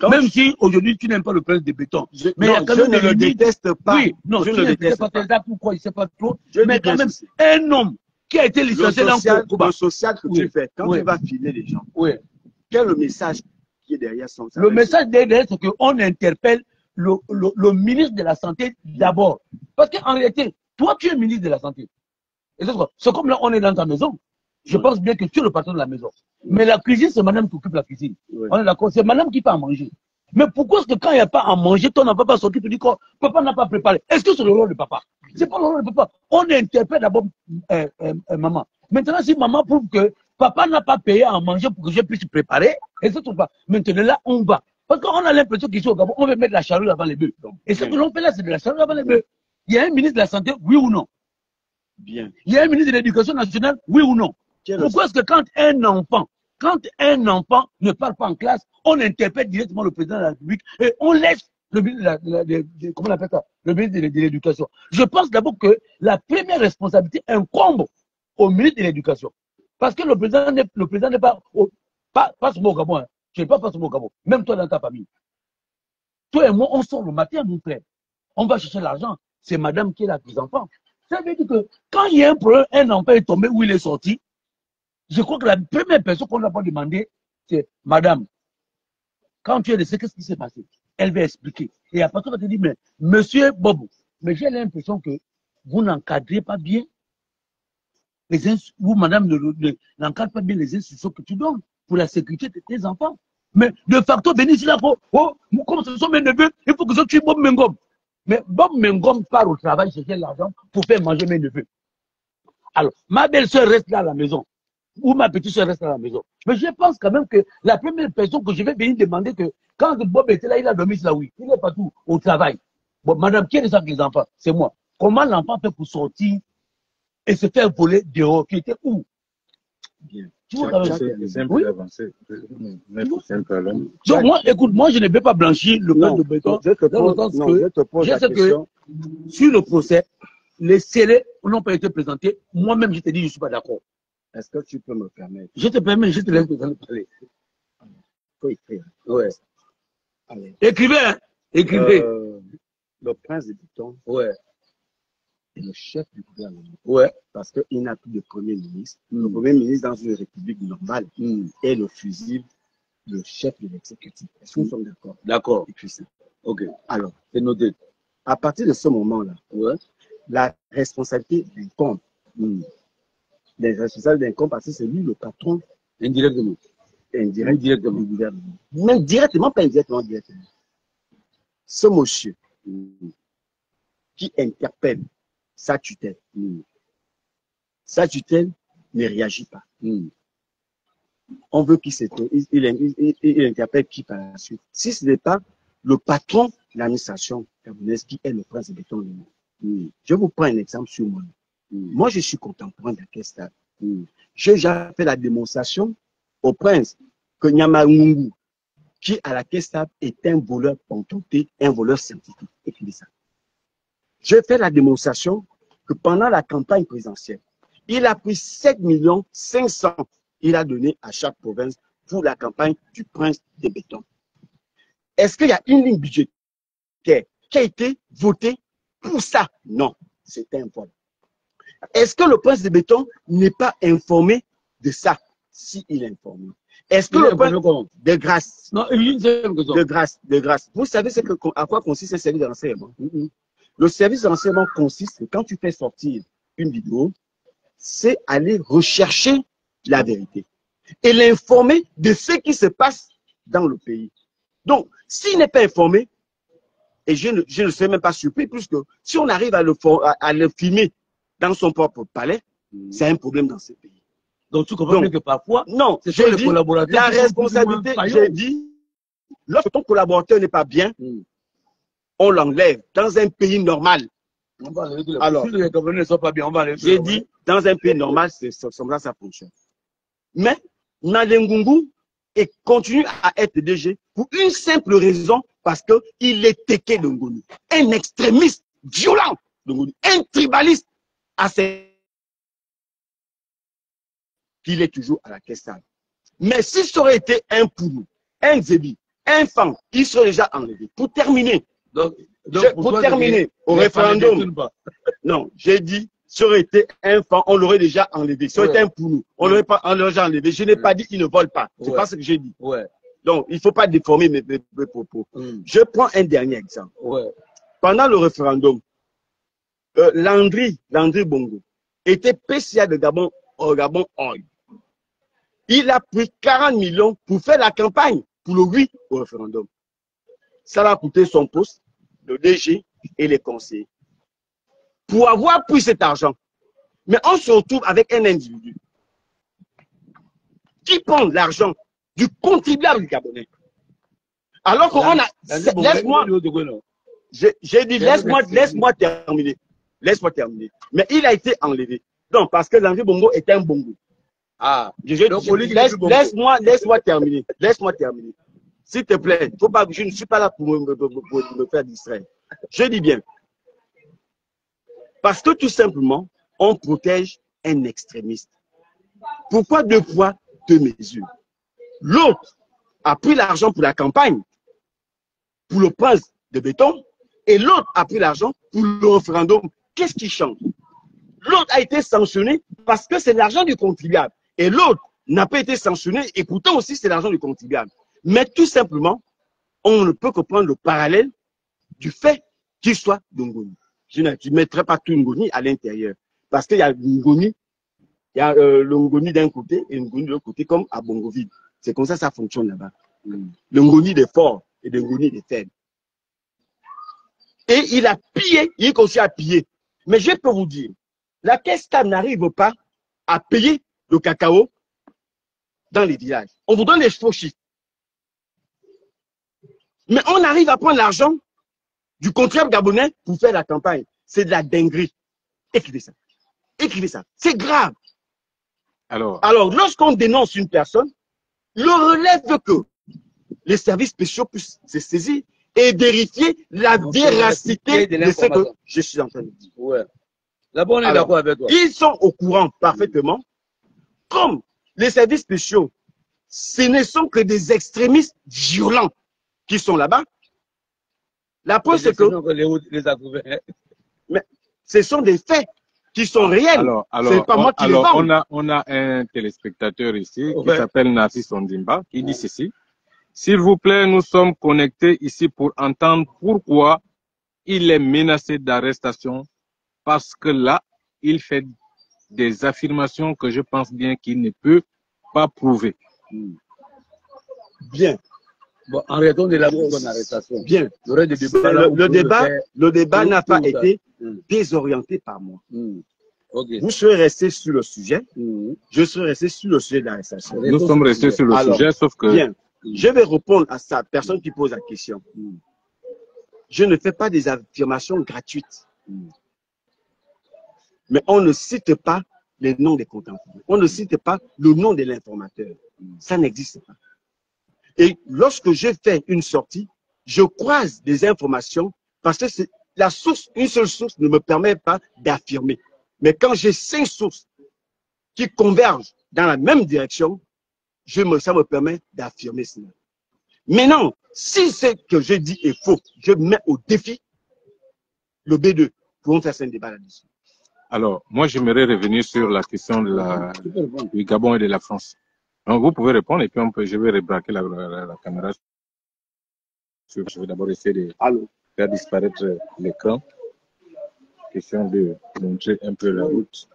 Même si aujourd'hui tu n'aimes pas le prince de béton. Mais il y a quand je même ne des le limites. déteste pas. Oui, non, je tu ne le ne sais déteste pas pas. tes actes ou quoi, il ne sait pas trop. Je Mais quand même, un homme qui a été licencié dans le social que tu fais, quand oui. tu vas filer les gens, oui. quel est le message qui est derrière son Le message derrière, c'est qu'on interpelle le ministre de la Santé d'abord. Parce qu'en réalité, toi, tu es ministre de la Santé. C'est comme là, on est dans ta maison. Je pense bien que tu es le patron de la maison. Mais la cuisine, c'est madame qui occupe la cuisine. On est d'accord, c'est madame qui fait à manger. Mais pourquoi est-ce que quand il n'y a pas à manger, ton enfant va sortir, tu dis que papa n'a pas préparé? Est-ce que c'est le rôle de papa? C'est pas le rôle de papa. On interpelle d'abord maman. Maintenant, si maman prouve que papa n'a pas payé à manger pour que je puisse préparer, et c'est tout pas. Maintenant, là, on va. Parce qu'on a l'impression qu'ici au Gabon, on veut mettre la charrue avant les bœufs. Et ce que l'on fait là, c'est de la charrue avant les bœufs. Il y a un ministre de la Santé, oui ou non? Bien. Il y a un ministre de l'Éducation nationale, oui ou non? Pourquoi est-ce que quand un enfant ne parle pas en classe, on interpelle directement le président de la République et on laisse le ministre comment on appelle ça? Le ministre de l'Éducation. Je pense d'abord que la première responsabilité incombe au ministre de l'Éducation. Parce que le président n'est pas seulement au Gabon. Hein. Je ne sais pas seulement au Gabon. Même toi dans ta famille. Toi et moi, on sort le matin, mon frère. On va chercher l'argent. C'est madame qui est là avec les enfants. Ça veut dire que quand il y a un problème, un enfant est tombé où il est sorti, je crois que la première personne qu'on n'a pas demandé, c'est madame. Quand tu es laissé, qu'est-ce qui s'est passé? Elle va expliquer. Et après, on va te dire, mais monsieur Bobo, mais j'ai l'impression que vous n'encadrez pas bien vous, madame, n'encadrez pas bien les instructions que tu donnes pour la sécurité de tes enfants. Mais de facto, venir ici là, comme ce sont mes neveux, il faut que je tue Bob Mengom. Mais Bob Mengom part au travail chercher l'argent pour faire manger mes neveux. Alors, ma belle-soeur reste là à la maison. Ou ma petite soeur reste à la maison. Mais je pense quand même que la première personne que je vais venir demander que quand Bob était là, il a dormi là, oui. Il n'est pas tout au travail. Bon, madame, qui est ça avec les enfants? C'est moi. Comment l'enfant fait pour sortir et se faire voler dehors? Qui était où? Bien. C'est un peu avancé. Donc, moi, écoute, moi, je ne vais pas blanchir le cas de béton. Je te pose la question. Sur le procès, les scellés n'ont pas été présentés. Moi-même, je te dis, je ne suis pas d'accord. Est-ce que tu peux me permettre? Je te permets, je te laisse parler. Il faut écrire. Ouais. Allez. Écrivez, hein? Écrivez. Le prince de Béton est le chef du gouvernement. Ouais. Parce qu'il n'a plus de premier ministre. Le premier ministre dans une république normale est le fusible, le chef de l'exécutif. Est-ce que nous sommes d'accord? D'accord. Et puis ça. Ok. Alors, c'est noté. À partir de ce moment-là, la responsabilité incombe. Les responsables d'incombe parce que c'est lui le patron. Indirectement. Indirectement du gouvernement. Même directement, pas indirectement, directement. Ce monsieur qui interpelle sa tutelle ne réagit pas. On veut qu'il s'étonne. Il interpelle qui par la suite. Si ce n'est pas le patron de l'administration gabonaise qui est le prince de Béton. Je vous prends un exemple sur moi. Moi, je suis contemporain d'Akesta. J'ai déjà fait la démonstration au prince que Nyama Ngungu, qui à la Kesta est un voleur pontoté, un voleur scientifique. Écrivez ça. J'ai fait la démonstration que pendant la campagne présidentielle, il a pris 7,5 millions, il a donné à chaque province pour la campagne du prince de Béton. Est-ce qu'il y a une ligne budgétaire qui a été votée pour ça? Non, c'est un vol. Est-ce que le prince de Béton n'est pas informé de ça? Si il est informé. Est-ce que le prince de grâce? Non, de grâce, de grâce. Vous savez à quoi consiste un service de renseignement? Le service de renseignement consiste, quand tu fais sortir une vidéo, c'est aller rechercher la vérité et l'informer de ce qui se passe dans le pays. Donc, s'il n'est pas informé, et je ne serais même pas surpris, puisque si on arrive à le filmer dans son propre palais, c'est un problème dans ce pays. Donc, tu comprends que parfois, non, j'ai dit, la responsabilité, j'ai dit, lorsque ton collaborateur n'est pas bien, on l'enlève dans un pays normal. Alors, si les gouverneurs ne sont pas bien, on va aller. J'ai dit, dans un pays normal, c'est comme ça fonctionne. Mais, Nalengungu continue à être DG pour une simple raison, parce qu'il est Téké de Ngoni, un extrémiste violent de Ngoni, un tribaliste à ses qu'il est toujours à la caisse stable. Mais si ça aurait été un Poulou, un Zébi, un Fan, il serait déjà enlevé. Pour terminer, pour terminer, au référendum, non, j'ai dit, ça aurait été un Fan, on l'aurait déjà enlevé. Ça aurait été un Poulou, on l'aurait déjà enlevé. Je n'ai pas dit qu'ils ne volent pas. C'est pas ce que j'ai dit. Donc, il ne faut pas déformer mes propos. Je prends un dernier exemple. Pendant le référendum, Landry Bongo était PCA de Gabon Oil. Il a pris 40 millions pour faire la campagne pour le oui au référendum. Ça a coûté son poste, le DG et les conseillers. Pour avoir pris cet argent, mais on se retrouve avec un individu qui prend l'argent du contribuable gabonais. Alors qu'on a... Laisse-moi... J'ai dit, laisse-moi terminer. Laisse-moi terminer. Mais il a été enlevé. Non, parce que Landry Bongo est un bongo. Laisse-moi terminer. Laisse-moi terminer. S'il te plaît, faut pas, je ne suis pas là pour me faire distraire. Je dis bien. Parce que tout simplement, on protège un extrémiste. Pourquoi 2 poids, 2 mesures? L'autre a pris l'argent pour la campagne, pour le prince de béton, et l'autre a pris l'argent pour le référendum. Qu'est-ce qui change? L'autre a été sanctionné parce que c'est l'argent du contribuable. Et l'autre n'a pas été sanctionné et pourtant aussi c'est l'argent du contribuable. Mais tout simplement, on ne peut que prendre le parallèle du fait qu'il soit Ngoni. Je ne mettrai pas tout Ngoni à l'intérieur. Parce qu'il y a Ngoni, il y a le Ngoni d'un côté et le Ngoni de l'autre côté, comme à Bongoville. C'est comme ça que ça fonctionne là-bas. Le Ngoni des forts et le Ngoni des faibles. Et il a pillé, il continue à piller. Mais je peux vous dire, la caisse stable n'arrive pas à payer le cacao dans les villages. On vous donne les faux chiffres. Mais on arrive à prendre l'argent du contribuable gabonais pour faire la campagne. C'est de la dinguerie. Écrivez ça. Écrivez ça. C'est grave. Alors lorsqu'on dénonce une personne, le relève que les services spéciaux puissent se saisir et vérifier la véracité de ce que je suis en train de dire. Là-bas, on est d'accord avec toi. Ils sont au courant parfaitement. Comme les services spéciaux, ce ne sont que des extrémistes violents qui sont là-bas. La preuve, c'est que... Mais ce sont des faits qui sont réels. C'est pas moi qui les vends. On a un téléspectateur ici qui s'appelle Narcisse Ondimba qui dit ceci. S'il vous plaît, nous sommes connectés ici pour entendre pourquoi il est menacé d'arrestation, parce que là, il fait des affirmations que je pense bien qu'il ne peut pas prouver. Bien. Bon, arrêtons de la bonne arrestation. Bien. Le débat n'a pas été désorienté par moi. Vous serez resté sur le sujet. Je serai resté sur le sujet de l'arrestation. Nous sommes restés sur le sujet, sauf que... Bien. Je vais répondre à ça, personne qui pose la question. Je ne fais pas des affirmations gratuites. Mais on ne cite pas les noms des contemporains. On ne cite pas le nom de l'informateur. Ça n'existe pas. Et lorsque je fais une sortie, je croise des informations parce que c'est la source, une seule source ne me permet pas d'affirmer. Mais quand j'ai 5 sources qui convergent dans la même direction, ça me permet d'affirmer cela. Maintenant, si ce que je dis est faux, je mets au défi le B2. Pouvons faire un débat là-dessus. Alors, moi, j'aimerais revenir sur la question du Gabon et de la France. Donc, vous pouvez répondre et puis je vais rebraquer la caméra. Je vais d'abord essayer de faire disparaître l'écran. Question de montrer un peu la route.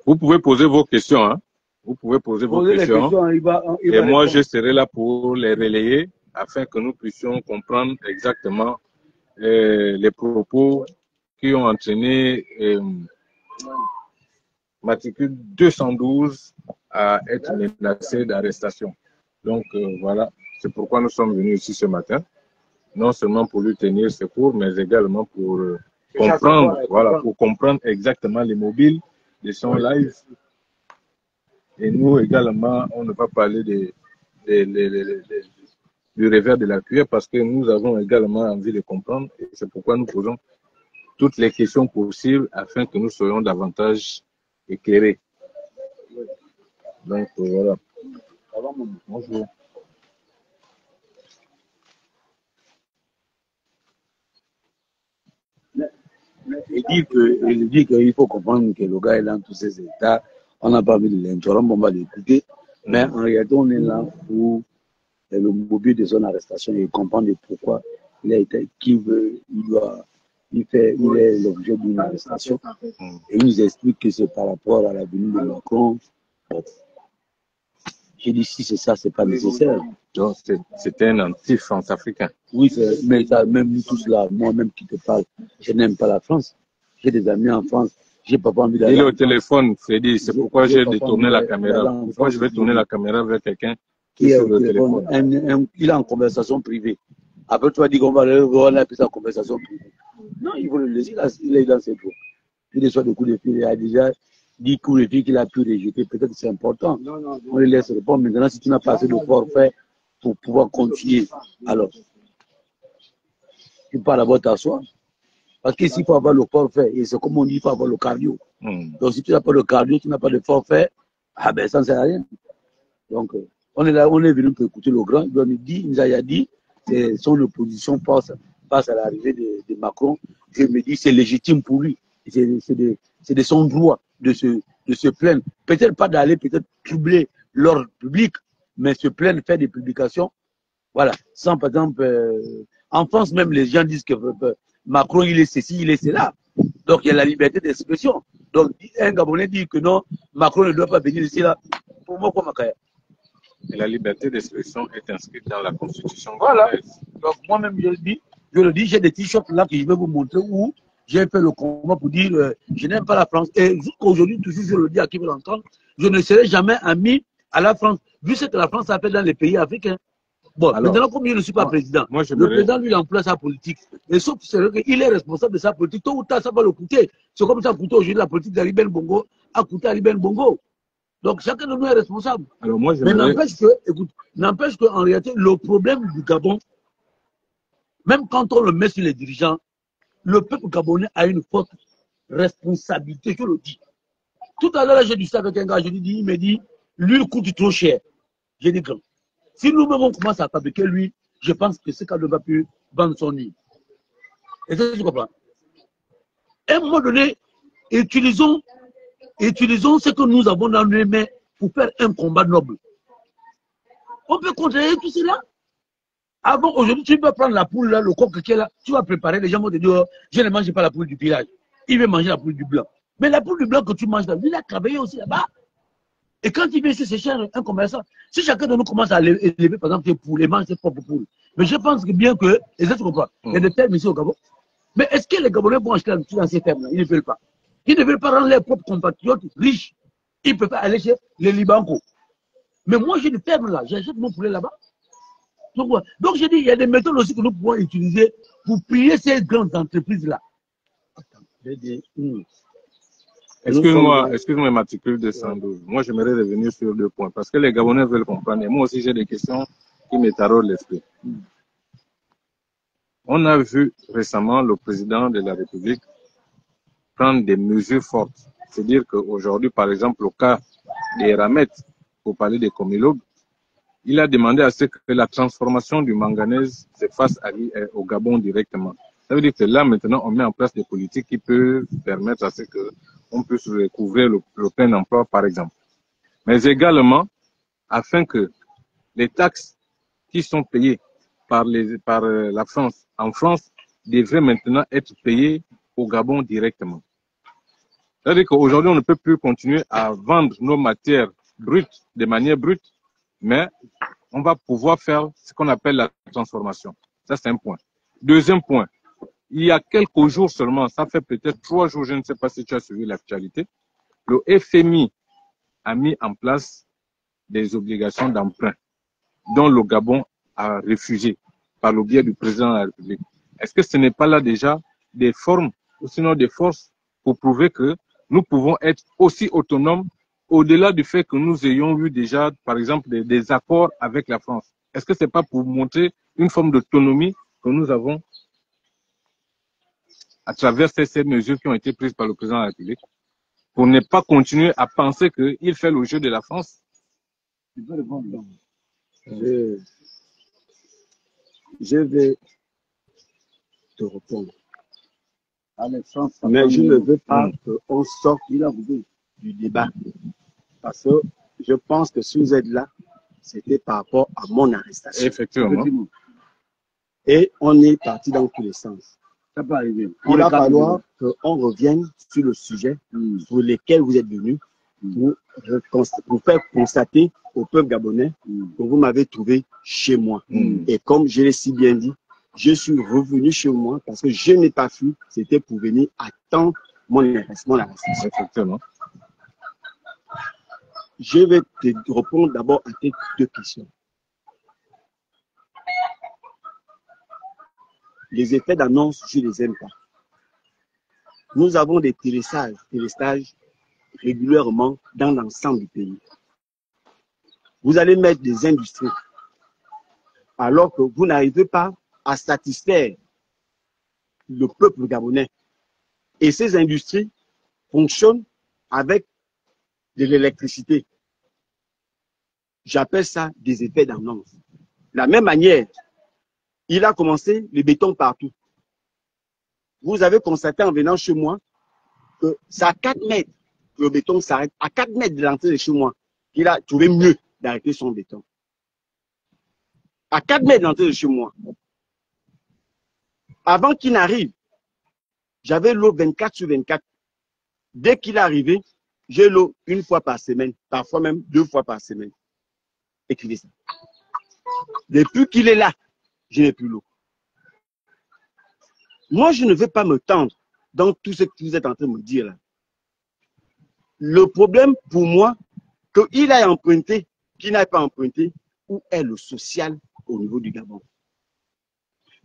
Vous pouvez poser vos questions. Hein? Vous pouvez poser vos questions. Et moi, je serai là pour les relayer afin que nous puissions comprendre exactement les propos qui ont entraîné matricule 212 à être menacé d'arrestation. Donc voilà, c'est pourquoi nous sommes venus ici ce matin. Non seulement pour lui tenir secours, mais également pour comprendre, voilà, pour comprendre exactement les mobiles de son live. Et nous également, on ne va pas parler du revers de la cuillère parce que nous avons également envie de comprendre et c'est pourquoi nous posons toutes les questions possibles afin que nous soyons davantage éclairés. Donc voilà. Bonjour. Il dit qu'il faut comprendre que le gars est dans tous ces états. On n'a pas envie de l'interrompre, on va l'écouter. Mais en réalité, on est là pour le mobile de son arrestation et comprendre pourquoi il a été, qui veut, il est l'objet d'une arrestation. Et il nous explique que c'est par rapport à la venue de Macron. J'ai dit, si c'est ça, c'est pas nécessaire. Donc, c'était un anti-France-africain. Oui, mais ça, même nous tous là, moi-même qui te parle, je n'aime pas la France. J'ai des amis en France. J'ai pas envie d'aller. Il est au téléphone, Freddy. C'est pourquoi j'ai détourné la caméra. Pourquoi je vais tourner la caméra vers quelqu'un qui est sur le téléphone. Il est en conversation privée. Après, tu vas dire qu'on va appeler ça conversation privée. Non, il faut le laisser. Il est dans ses jours. Il reçoit des coups de fil. Il a déjà dit coups de fil qu'il a pu rejeter. Peut-être que c'est important. On le laisse répondre. Maintenant, si tu n'as pas assez de forfait pour pouvoir continuer, alors, tu pars d'abord t'asseoir. Parce qu'ici, il faut avoir le forfait. Et c'est comme on dit, il faut avoir le cardio. Donc, si tu n'as pas le cardio, tu n'as pas de forfait, ah ben, ça ne sert à rien. Donc, on est là, on est venu pour écouter le grand. Il nous a dit, son opposition passe à l'arrivée de Macron. Je me dis, c'est légitime pour lui. C'est de son droit de se plaindre. Peut-être pas d'aller peut-être troubler l'ordre public, mais se plaindre, faire des publications. Voilà. Sans, par exemple, en France même, les gens disent que Macron, il est ceci, il est cela. Donc, il y a la liberté d'expression. Donc, un Gabonais dit que non, Macron ne doit pas venir ici, là. Pour moi, quoi, Makaya? Et la liberté d'expression est inscrite dans la Constitution. Voilà. Donc, moi-même, je le dis, j'ai des t-shirts là que je vais vous montrer où j'ai fait le combat pour dire je n'aime pas la France. Et jusqu'à aujourd'hui, toujours, je le dis à qui veut l'entendre, je ne serai jamais ami à la France, vu ce que la France a fait dans les pays africains. Bon, alors, maintenant, comme je ne suis pas président, le président, lui, il emploie sa politique. Et sauf qu'il est responsable de sa politique. Tôt ou tard, ça va le coûter. C'est comme ça a coûté aujourd'hui la politique d'Ali Ben Bongo, a coûté Ali Ben Bongo. Donc, chacun de nous est responsable. Alors, moi, mais n'empêche qu'en réalité, le problème du Gabon, même quand on le met sur les dirigeants, le peuple gabonais a une forte responsabilité, je le dis. Tout à l'heure, j'ai dit ça avec un gars, il me dit, l'huile coûte trop cher. J'ai dit, grand. Si nous-mêmes on commence à fabriquer l'huile, je pense que ce cas ne va plus vendre son huile. Et ça, tu comprends? À un moment donné, utilisons ce que nous avons dans les mains pour faire un combat noble. On peut contrôler tout cela. Avant, aujourd'hui, tu peux prendre la poule, là, le coq qui est là, tu vas préparer, les gens vont te dire, oh, je ne mange pas la poule du village. Il veut manger la poule du blanc. Mais la poule du blanc que tu manges là, lui, il a travaillé aussi là-bas. Et quand il vient ici, c'est cher, un commerçant. Si chacun de nous commence à élever, par exemple, ses poules et mange ses propres poules. Mais je pense que bien que, et ça, tu comprends, il y a des fermes ici au Gabon. Mais est-ce que les Gabonais vont acheter dans ces fermes-là? Ils ne veulent pas. Ils ne veulent pas rendre leurs propres compatriotes riches. Ils ne peuvent pas aller chez les Libanco. Mais moi, j'ai une ferme là, j'achète mon poulet là-bas. Donc, j'ai dit, il y a des méthodes aussi que nous pouvons utiliser pour payer ces grandes entreprises-là. Excuse-moi, Matricule 212. Moi, j'aimerais revenir sur 2 points parce que les Gabonais veulent comprendre. Et moi aussi, j'ai des questions qui me taraudent l'esprit. On a vu récemment le président de la République prendre des mesures fortes. C'est-à-dire qu'aujourd'hui, par exemple, au cas des ramettes, pour parler des comilobes, il a demandé à ce que la transformation du manganèse se fasse au Gabon directement. Ça veut dire que là, maintenant, on met en place des politiques qui peuvent permettre à ce qu'on puisse recouvrir le plein emploi, par exemple. Mais également, afin que les taxes qui sont payées par la France, en France, devraient maintenant être payées au Gabon directement. Ça veut dire qu'aujourd'hui, on ne peut plus continuer à vendre nos matières brutes, de manière brute, mais on va pouvoir faire ce qu'on appelle la transformation. Ça, c'est un point. Deuxième point, il y a quelques jours seulement, ça fait peut-être 3 jours, je ne sais pas si tu as suivi l'actualité, le FMI a mis en place des obligations d'emprunt dont le Gabon a refusé par le biais du président de la République. Est-ce que ce n'est pas là déjà des formes, ou sinon des forces pour prouver que nous pouvons être aussi autonomes au-delà du fait que nous ayons eu déjà, par exemple, des accords avec la France? Est-ce que ce n'est pas pour montrer une forme d'autonomie que nous avons? à travers ces mesures qui ont été prises par le président de la République, pour ne pas continuer à penser qu'il fait le jeu de la France? Je vais te répondre. Mais je ne veux pas qu'on sorte du débat. Parce que je pense que si vous êtes là, c'était par rapport à mon arrestation. Effectivement. Et on est parti dans tous les sens. Ça peut arriver. Il va falloir qu'on revienne sur le sujet sur lequel vous êtes venus pour faire constater au peuple gabonais que vous m'avez trouvé chez moi. Et comme je l'ai si bien dit, je suis revenu chez moi parce que je n'ai pas fui, c'était pour venir attendre mon arrestation. Effectivement. Je vais te répondre d'abord à tes deux questions. Les effets d'annonce, je ne les aime pas. Nous avons des téléstages régulièrement dans l'ensemble du pays. Vous allez mettre des industries alors que vous n'arrivez pas à satisfaire le peuple gabonais. Et ces industries fonctionnent avec de l'électricité. J'appelle ça des effets d'annonce. De la même manière, il a commencé le béton partout. Vous avez constaté en venant chez moi que c'est à 4 mètres que le béton s'arrête. À 4 mètres de l'entrée de chez moi, il a trouvé mieux d'arrêter son béton. À 4 mètres de l'entrée de chez moi. Avant qu'il n'arrive, j'avais l'eau 24 sur 24. Dès qu'il est arrivé, j'ai l'eau 1 fois par semaine, parfois même 2 fois par semaine. Écrivez ça. Depuis qu'il est là, je n'ai plus l'eau. Moi, je ne veux pas me tendre dans tout ce que vous êtes en train de me dire là. Le problème pour moi, qu'il ait emprunté, qu'il n'ait pas emprunté, où est le social au niveau du Gabon?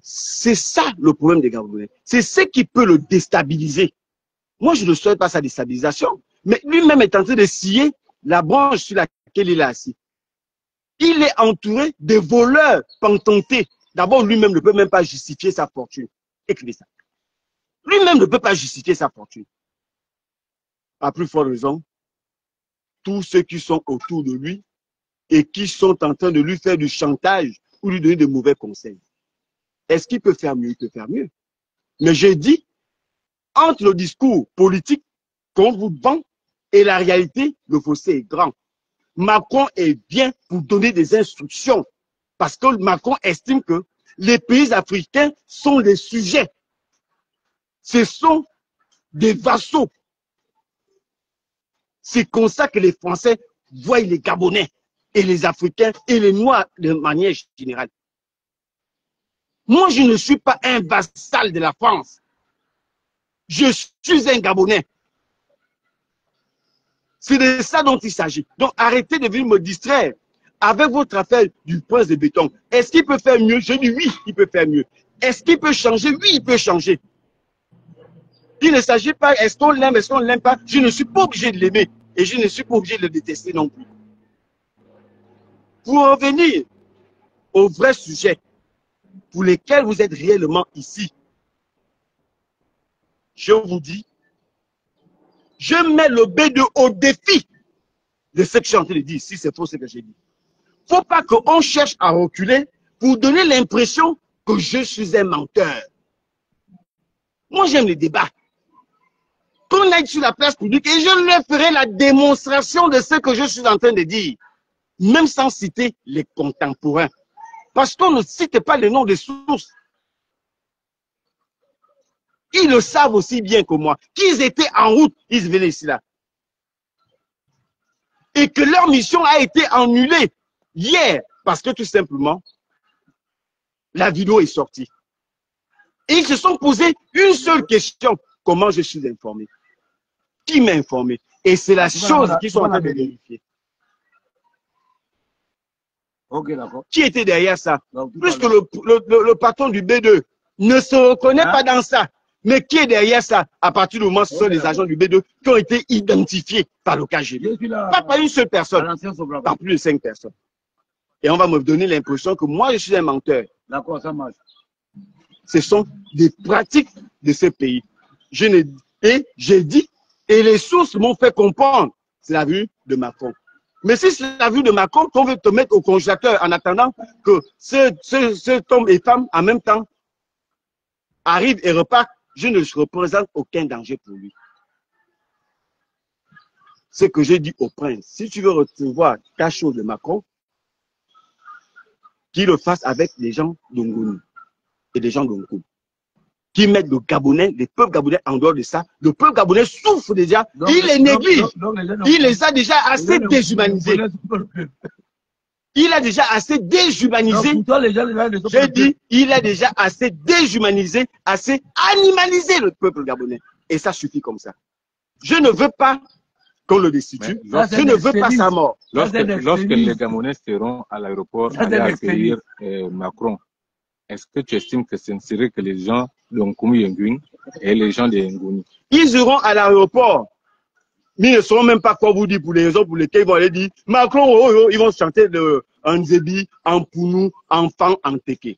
C'est ça le problème des Gabonais. C'est ce qui peut le déstabiliser. Moi, je ne souhaite pas sa déstabilisation, mais lui-même est en train de scier la branche sur laquelle il est assis. Il est entouré de voleurs pantentés. D'abord, lui-même ne peut même pas justifier sa fortune. Écrivez ça. Lui-même ne peut pas justifier sa fortune. À plus forte raison, tous ceux qui sont autour de lui et qui sont en train de lui faire du chantage ou lui donner de mauvais conseils. Est-ce qu'il peut faire mieux? Il peut faire mieux. Mais j'ai dit, entre le discours politique qu'on vous vend et la réalité, le fossé est grand. Macron est bien pour donner des instructions parce que Macron estime que les pays africains sont des sujets. Ce sont des vassaux. C'est comme ça que les Français voient les Gabonais et les Africains et les Noirs de manière générale. Moi, je ne suis pas un vassal de la France. Je suis un Gabonais. C'est de ça dont il s'agit. Donc, arrêtez de venir me distraire avec votre affaire du prince de béton. Est-ce qu'il peut faire mieux? Je dis oui, il peut faire mieux. Est-ce qu'il peut changer? Oui, il peut changer. Il ne s'agit pas, est-ce qu'on l'aime, est-ce qu'on ne l'aime pas? Je ne suis pas obligé de l'aimer et je ne suis pas obligé de le détester non plus. Pour revenir au vrai sujet pour lesquels vous êtes réellement ici, je vous dis, je mets le B2 au défi de ce que je suis en train de dire, si c'est faux ce que j'ai dit. Il ne faut pas qu'on cherche à reculer pour donner l'impression que je suis un menteur. Moi, j'aime les débats. Qu'on aille sur la place publique et je leur ferai la démonstration de ce que je suis en train de dire, même sans citer les contemporains. Parce qu'on ne cite pas les noms des sources. Ils le savent aussi bien que moi. Qu'ils étaient en route, ils venaient ici là. Et que leur mission a été annulée hier parce que tout simplement, la vidéo est sortie. Et ils se sont posé une seule question. Comment je suis informé? Qui m'a informé? Et c'est la chose qu'ils sont en train de vérifier. Ok, d'accord. Qui était derrière ça? Puisque le patron du B2 ne se reconnaît pas dans ça. Mais qui est derrière ça? À partir du moment où ce sont les agents du B2 qui ont été identifiés par le KGB. Pas par une seule personne, par plus de 5 personnes. Et on va me donner l'impression que moi, je suis un menteur. D'accord, ça marche. Ce sont des pratiques de ce pays. Et j'ai dit, et les sources m'ont fait comprendre, c'est la vue de Macron. Mais si c'est la vue de Macron, qu'on veut te mettre au congélateur en attendant que cet homme et femme, en même temps, arrivent et repartent, je ne représente aucun danger pour lui. Ce que j'ai dit au prince, si tu veux recevoir ta chose de Macron, qu'il le fasse avec les gens d'Ongoni et des gens d'Onkou. Qui mettent le Gabonais, les peuples gabonais en dehors de ça. Le peuple gabonais souffre déjà, il les néglige. Il les a déjà assez déshumanisés. Il a déjà assez déshumanisé. J'ai dit, il a déjà assez déshumanisé, assez animalisé le peuple gabonais. Et ça suffit comme ça. Je ne veux pas qu'on le destitue. Je ne veux pas sa mort. Lorsque les Gabonais seront à l'aéroport aller accueillir Macron, est-ce que tu estimes que ce ne serait que les gens de Nkoumou Yenguin et les gens de Ngouni? Ils iront à l'aéroport. Mais ils ne sauront même pas quoi vous dire pour les raisons pour lesquelles ils vont aller dire Macron, oh, oh, ils vont chanter en Nzebi, en Pounou, en Fan, en Teke.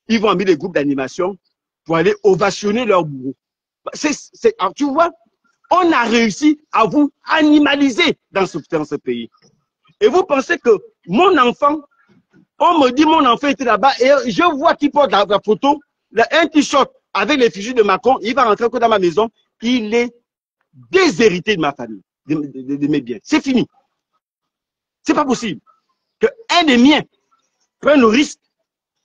Ils vont amener des groupes d'animation pour aller ovationner leur bourreau. Tu vois, on a réussi à vous animaliser dans ce pays. Et vous pensez que mon enfant, on me dit mon enfant était là-bas et je vois qu'il porte la photo, un t-shirt avec les fichiers de Macron, il va rentrer dans ma maison, il est déshérité de ma famille, de mes biens. C'est fini. C'est pas possible qu'un des miens prenne le risque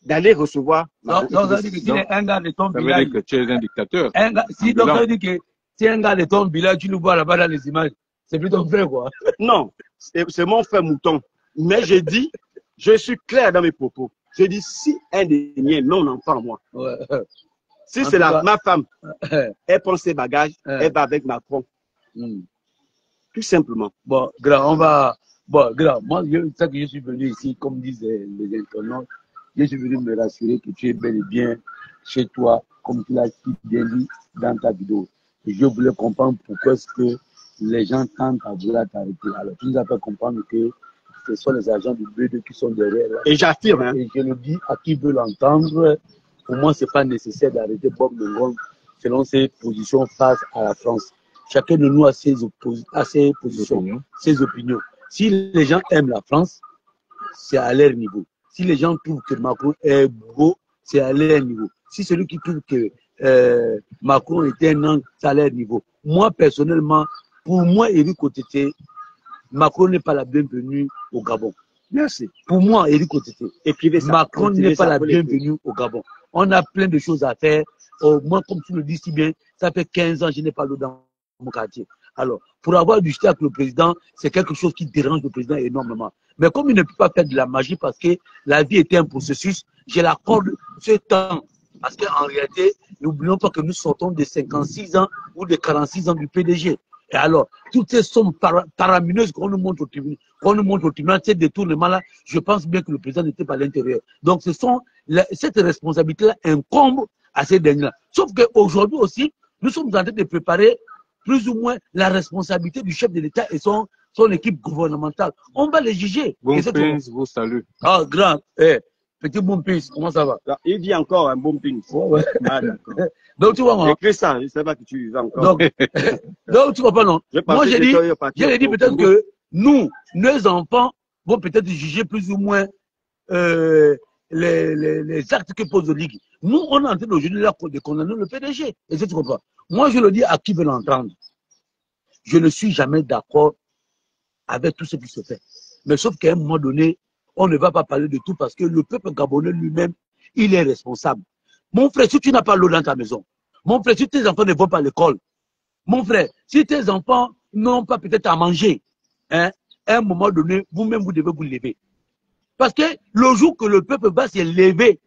d'aller recevoir. Non, ça veut dire que si un gars de ton village. Ça veut dire que tu es un dictateur. Si donc ça veut dire que si un gars de ton village, tu le vois là-bas dans les images, c'est plutôt vrai quoi. Non, c'est mon frère mouton. Mais j'ai dit, je suis clair dans mes propos. Je dis si un des miens, mon enfant, moi. Ouais. Si c'est ma femme, elle prend ses bagages, elle va avec Macron. Tout simplement. Bon, grand, on va. Bon, grand, moi, c'est ça que je suis venu ici, comme disent les internautes, je suis venu me rassurer que tu es bel et bien chez toi, comme tu l'as si bien dit dans ta vidéo. Et je voulais comprendre pourquoi est-ce que les gens tentent à vouloir t'arrêter. Alors, tu nous as fait comprendre que ce sont les agents du B2 qui sont derrière. Là. Et j'affirme. Hein. Et je le dis à qui veut l'entendre. Pour moi, ce n'est pas nécessaire d'arrêter Bob Mengon selon ses positions face à la France. Chacun de nous a ses positions, ses opinions. Si les gens aiment la France, c'est à leur niveau. Si les gens trouvent que Macron est beau, c'est à leur niveau. Si celui qui trouve que Macron était un ange, c'est à leur niveau. Moi, personnellement, pour moi, Éric Otété, Macron n'est pas la bienvenue au Gabon. Merci. Pour moi, Éric Otété, écrivez ça. Macron n'est pas la bienvenue au Gabon. On a plein de choses à faire. Moi, comme tu le dis si bien, ça fait 15 ans que je n'ai pas l'eau dans mon quartier. Alors, pour avoir du avec le président, c'est quelque chose qui dérange le président énormément. Mais comme il ne peut pas faire de la magie parce que la vie était un processus, je l'accorde ce temps. Parce qu'en réalité, n'oublions pas que nous sortons de 56 ans ou de 46 ans du PDG. Et alors, toutes ces sommes paramineuses qu'on nous montre au tribunal, ces détournements-là, je pense bien que le président n'était pas à l'intérieur. Donc, cette responsabilité-là incombe à ces derniers-là. Sauf qu'aujourd'hui aussi, nous sommes en train de préparer plus ou moins la responsabilité du chef de l'État et son équipe gouvernementale. On va les juger. Bon Prince vous salue. Ah, grand. Petit Bon Prince, comment ça va? Il dit encore un Bon Prince. Ouais. Ah, d'accord. Donc, tu vois, moi. Écris ça, je ne sais pas que tu vas encore. Donc, tu comprends, non? Moi, j'ai dit peut-être que nous, nos enfants, vont peut-être juger plus ou moins les actes que pose le Ligue. Nous, on est en train d'aujourd'hui de condamner le PDG. Et tu comprends? Moi, je le dis à qui veut l'entendre. Je ne suis jamais d'accord avec tout ce qui se fait. Mais sauf qu'à un moment donné, on ne va pas parler de tout parce que le peuple gabonais lui-même, il est responsable. Mon frère, si tu n'as pas l'eau dans ta maison, mon frère, si tes enfants ne vont pas à l'école, mon frère, si tes enfants n'ont pas peut-être à manger, hein, à un moment donné, vous-même, vous devez vous lever. Parce que le jour que le peuple va se lever,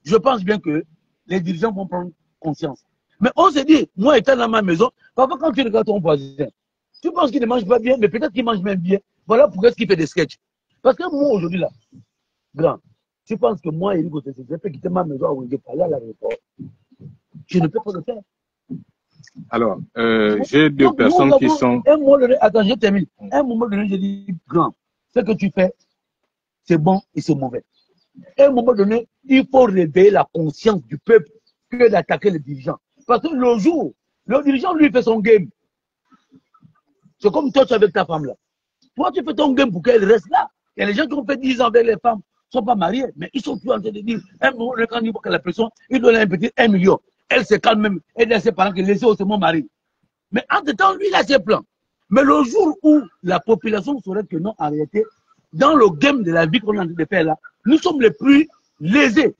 je pense bien que les dirigeants vont prendre conscience. Mais on se dit, moi étant dans ma maison, parfois quand tu regardes ton voisin, tu penses qu'il ne mange pas bien, mais peut-être qu'il mange même bien. Voilà pourquoi est-ce qu'il fait des sketchs. Parce que moi aujourd'hui là, grand, tu penses que moi, Éric Otété, je peux quitter ma maison où je peux aller à l'aéroport. Je ne peux pas le faire. Alors, j'ai deux personnes qui sont... Attends, je termine. À un moment donné, je dis, grand, ce que tu fais, c'est bon et c'est mauvais. À un moment donné, il faut réveiller la conscience du peuple que d'attaquer les dirigeants. Parce que le jour, le dirigeant, lui, fait son game. C'est comme toi, tu es avec ta femme là. Toi, tu fais ton game pour qu'elle reste là. Il y a les gens qui ont fait 10 ans avec les femmes, ne sont pas mariés, mais ils sont toujours en train de dire, le candidat qui a la pression, il donne un petit 1 million. Elle se calme même, elle dit à ses parents que laissez aussi mon mari. Mais entre-temps, lui, il a ses plans. Mais le jour où la population saurait que non, en réalité, dans le game de la vie qu'on est en train de faire là, nous sommes les plus lésés.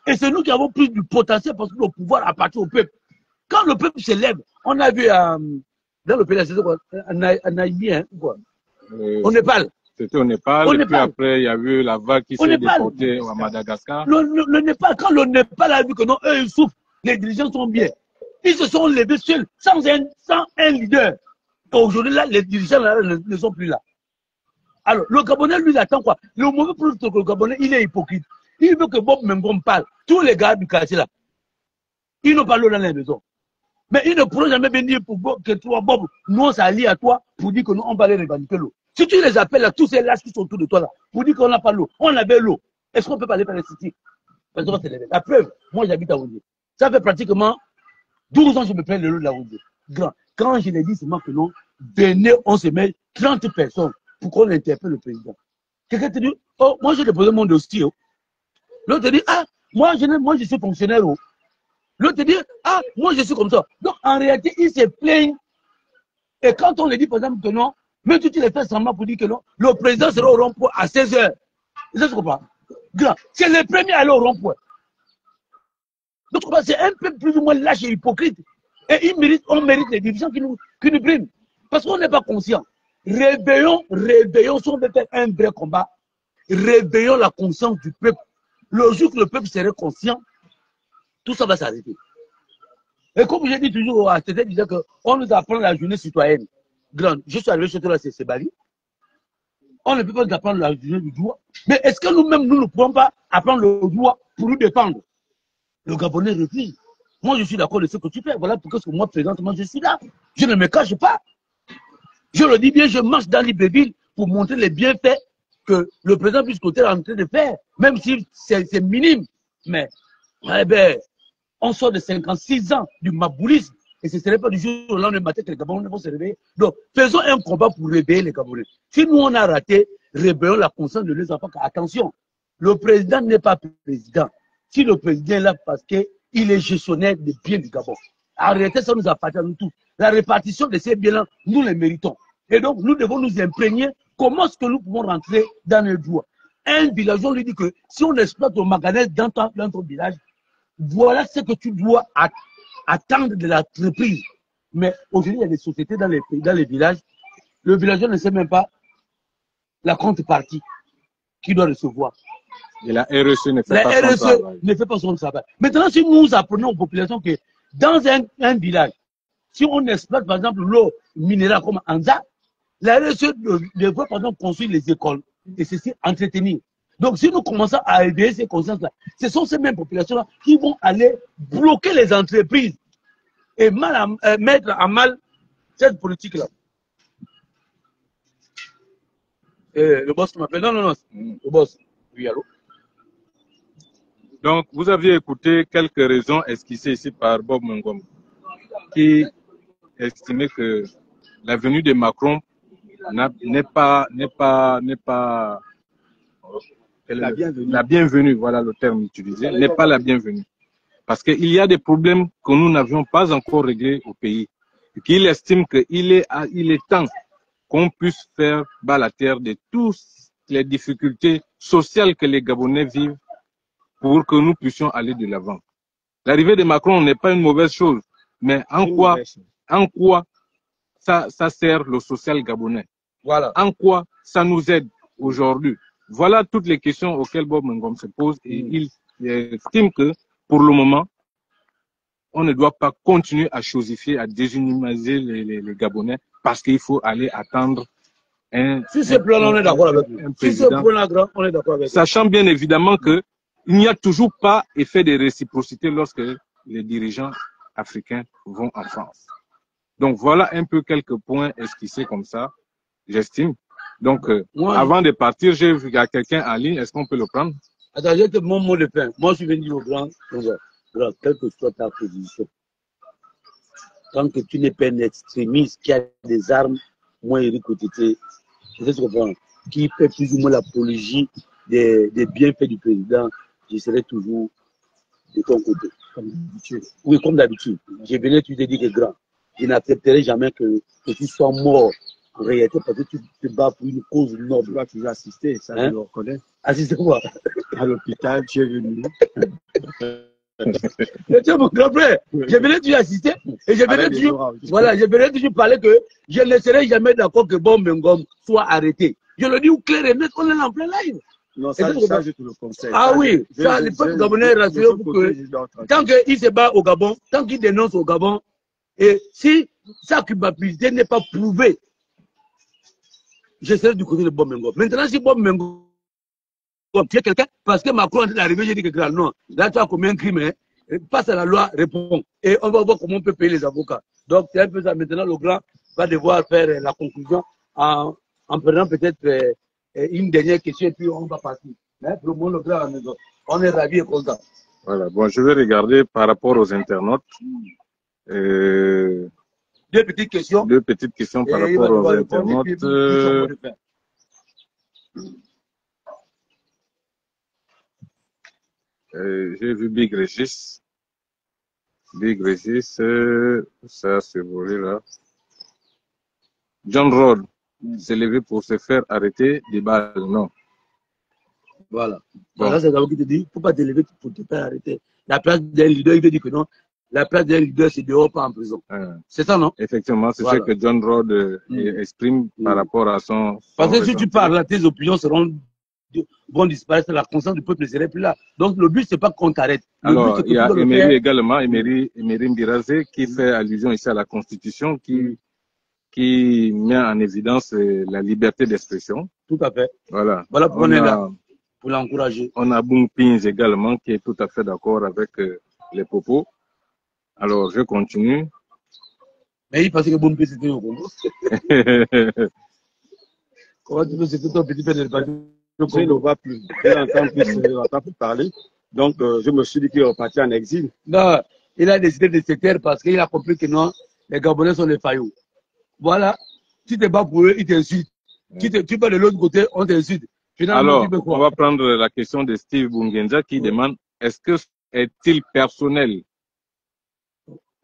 Et c'est nous qui avons plus du potentiel parce que le pouvoir appartient au peuple. Quand le peuple se lève, on a vu dans le pays, c'est quoi, en Haïti, hein, quoi. Au Népal. C'était au Népal, et puis après, il y a eu la vague qui s'est déportée à Madagascar. Le Népal, quand le Népal a vu que non, eux, ils souffrent, les dirigeants sont bien. Ils se sont levés seuls, sans un leader. Aujourd'hui, là, les dirigeants là, ne sont plus là. Alors, le Gabonais, lui, il attend quoi? Le mauvais producteur que le Gabonais, il est hypocrite. Il veut que Bob Mengom parle. Tous les gars du quartier là, ils n'ont pas l'eau dans la maison. Mais ils ne pourront jamais venir pour que toi, Bob, nous, on s'allie à toi pour dire que nous, on va aller revendiquer l'eau. Si tu les appelles là, tous ces lâches qui sont autour de toi là, pour dire qu'on n'a pas l'eau, on avait l'eau. Est-ce qu'on peut pas aller par les cités? La preuve, moi j'habite à Oundé. Ça fait pratiquement 12 ans que je me plains de l'eau de la Oundé. Quand je l'ai dit seulement que non, venez, on se met 30 personnes pour qu'on interpelle le président. Quelqu'un te dit, oh, moi j'ai déposé mon dossier. Oh. L'autre te dit, ah, moi je suis fonctionnaire. Oh. L'autre te dit, ah, moi je suis comme ça. Donc en réalité, ils se plaignent. Et quand on les dit par exemple que non, mais tu les fais semblant pour dire que non, le président sera au rond-point à 16 h. Ça se comprend. C'est le premier à aller au rond-point. Donc c'est un peu plus ou moins lâche et hypocrite. Et on mérite les dirigeants qui nous priment. Parce qu'on n'est pas conscient. Réveillons, si on veut faire un vrai combat, réveillons la conscience du peuple. Le jour que le peuple serait conscient, tout ça va s'arrêter. Et comme j'ai dit toujours à TT, disait qu'on nous apprend la journée citoyenne. Je suis arrivé chez toi là, c'est Bali. On ne peut pas nous apprendre la journée du droit. Mais est-ce que nous-mêmes, nous ne pouvons pas apprendre le droit pour nous défendre? Le Gabonais refuse. Moi, je suis d'accord de ce que tu fais. Voilà pourquoi moi, présentement, je suis là. Je ne me cache pas. Je le dis bien, je marche dans Libreville pour montrer les bienfaits que le président puisse côté est en train de faire. Même si c'est minime. Mais, eh ben, on sort de 56 ans du maboulisme. Et ce ne serait pas du jour au lendemain matin que les Gabonais vont se réveiller. Donc, faisons un combat pour réveiller les Gabonais. Si nous, on a raté, réveillons la conscience de nos enfants. Attention, le président n'est pas président. Si le président est là parce qu'il est gestionnaire des biens du Gabon, en réalité, ça nous appartient à nous tous. La répartition de ces biens-là, nous les méritons. Et donc, nous devons nous imprégner comment est-ce que nous pouvons rentrer dans le droit. Un villageois lui dit que si on exploite ton magasin dans ton village, voilà ce que tu dois attendre de l'entreprise. Mais aujourd'hui, il y a des sociétés dans les villages. Le villageois ne sait même pas la contrepartie qu'il doit recevoir. Et la RSE ne fait pas son travail. Maintenant, si nous apprenons aux populations que dans un village, si on exploite par exemple l'eau minérale comme Anza, la RSE devrait par exemple construire les écoles et ceci entretenir. Donc si nous commençons à éveiller ces consciences-là, ce sont ces mêmes populations-là qui vont aller bloquer les entreprises et mettre à mal cette politique-là. Le boss m'appelle. Non, le boss. Oui, allô? Donc, vous aviez écouté quelques raisons esquissées ici par Bob Mengom, qui estimait que la venue de Macron n'est pas la bienvenue, voilà le terme utilisé, n'est pas la bienvenue. Parce qu'il y a des problèmes que nous n'avions pas encore réglés au pays. Et qu'il estime qu'il est temps qu'on puisse faire bas la terre de toutes les difficultés sociales que les Gabonais vivent pour que nous puissions aller de l'avant. L'arrivée de Macron n'est pas une mauvaise chose, mais en quoi ça sert le social gabonais? Voilà. En quoi ça nous aide aujourd'hui? Voilà toutes les questions auxquelles Bob Mengom se pose et il estime que pour le moment, on ne doit pas continuer à chosifier, à déshumaniser les Gabonais parce qu'il faut aller attendre un président. Sachant bien évidemment que il n'y a toujours pas effet de réciprocité lorsque les dirigeants africains vont en France. Donc voilà un peu quelques points esquissés comme ça, j'estime. Donc avant de partir, j'ai vu qu'il y a quelqu'un en ligne, est-ce qu'on peut le prendre? Attends, j'ai mon mot de fin. Moi, je suis venu au grand, quelle que soit ta position, tant que tu n'es pas un extrémiste qui a des armes, moi, Eric Otete, qui fait plus ou moins l'apologie des bienfaits du président, je serai toujours de ton côté. Comme d'habitude. Oui, comme d'habitude. Je venais, tu te dis que grand. Je n'accepterai jamais que tu sois mort en réalité parce que tu te bats pour une cause noble. Tu vas toujours assister, ça Hein? je le reconnais. Assister quoi? À l'hôpital, tu es venu. Tu es mon grand frère. Je venais toujours assister et je venais toujours, voilà, je venais toujours parler que je ne serai jamais d'accord que Bon Mengom soit arrêté. Je le dis au clair et net, on est en plein live. Non, ça, je te le conseille. Ah ça, oui, ça, le peuple gabonais est rassuré pour que tant qu'il se bat au Gabon, tant qu'il dénonce au Gabon, et si sa culpabilité n'est pas prouvée, je serai du côté de Bob Mengo. Maintenant, si Bob Mengo tue quelqu'un, parce que Macron est arrivé, j'ai dit que non, là tu as commis un crime, hein, passe à la loi, réponds. Et on va voir comment on peut payer les avocats. Donc c'est un peu ça. Maintenant, le grand va devoir faire la conclusion en prenant peut-être une dernière question et puis on va partir. Mais pour le moment, le grand à la maison, on est ravis et contents. Voilà, bon, je vais regarder par rapport aux internautes. Deux petites questions. Deux petites questions par rapport aux internautes. J'ai vu Big Régis. Big Régis, ça c'est volé là. John Rod s'est levé pour se faire arrêter des balles, non. Voilà. Bon. Voilà, c'est d'abord qui te dit, il ne faut pas te lever pour te faire arrêter. La place d'un leader, il te dit que non. La place d'un leader, c'est dehors, pas en prison. C'est ça, non? Effectivement, c'est ce que John Rod exprime par rapport à son Parce que si tu parles là, tes opinions vont disparaître, la conscience du peuple ne serait plus là. Donc le but, c'est pas qu'on t'arrête. Alors, il y a Emery également, Emery Mbirazé, qui fait allusion ici à la Constitution, qui met en évidence la liberté d'expression. Tout à fait. Voilà. Voilà pourquoi on est là, pour l'encourager. On a Boom Pins également, qui est tout à fait d'accord avec les propos. Alors, je continue. Mais il pensait que Boom Pins c'était au Congo. Comment tu peux citer ton petit frère de parti? Je ne le vois plus. Je n'entends plus, je n'entends plus parler. Donc, je me suis dit qu'il est reparti en exil. Non, il a décidé de se taire parce qu'il a compris que non, les Gabonais sont des faillots. Voilà. Tu te bats pour eux, ils t'insultent. Tu vas de l'autre côté, on t'insulte. Alors, on va prendre la question de Steve Bungenza qui demande, est-il personnel?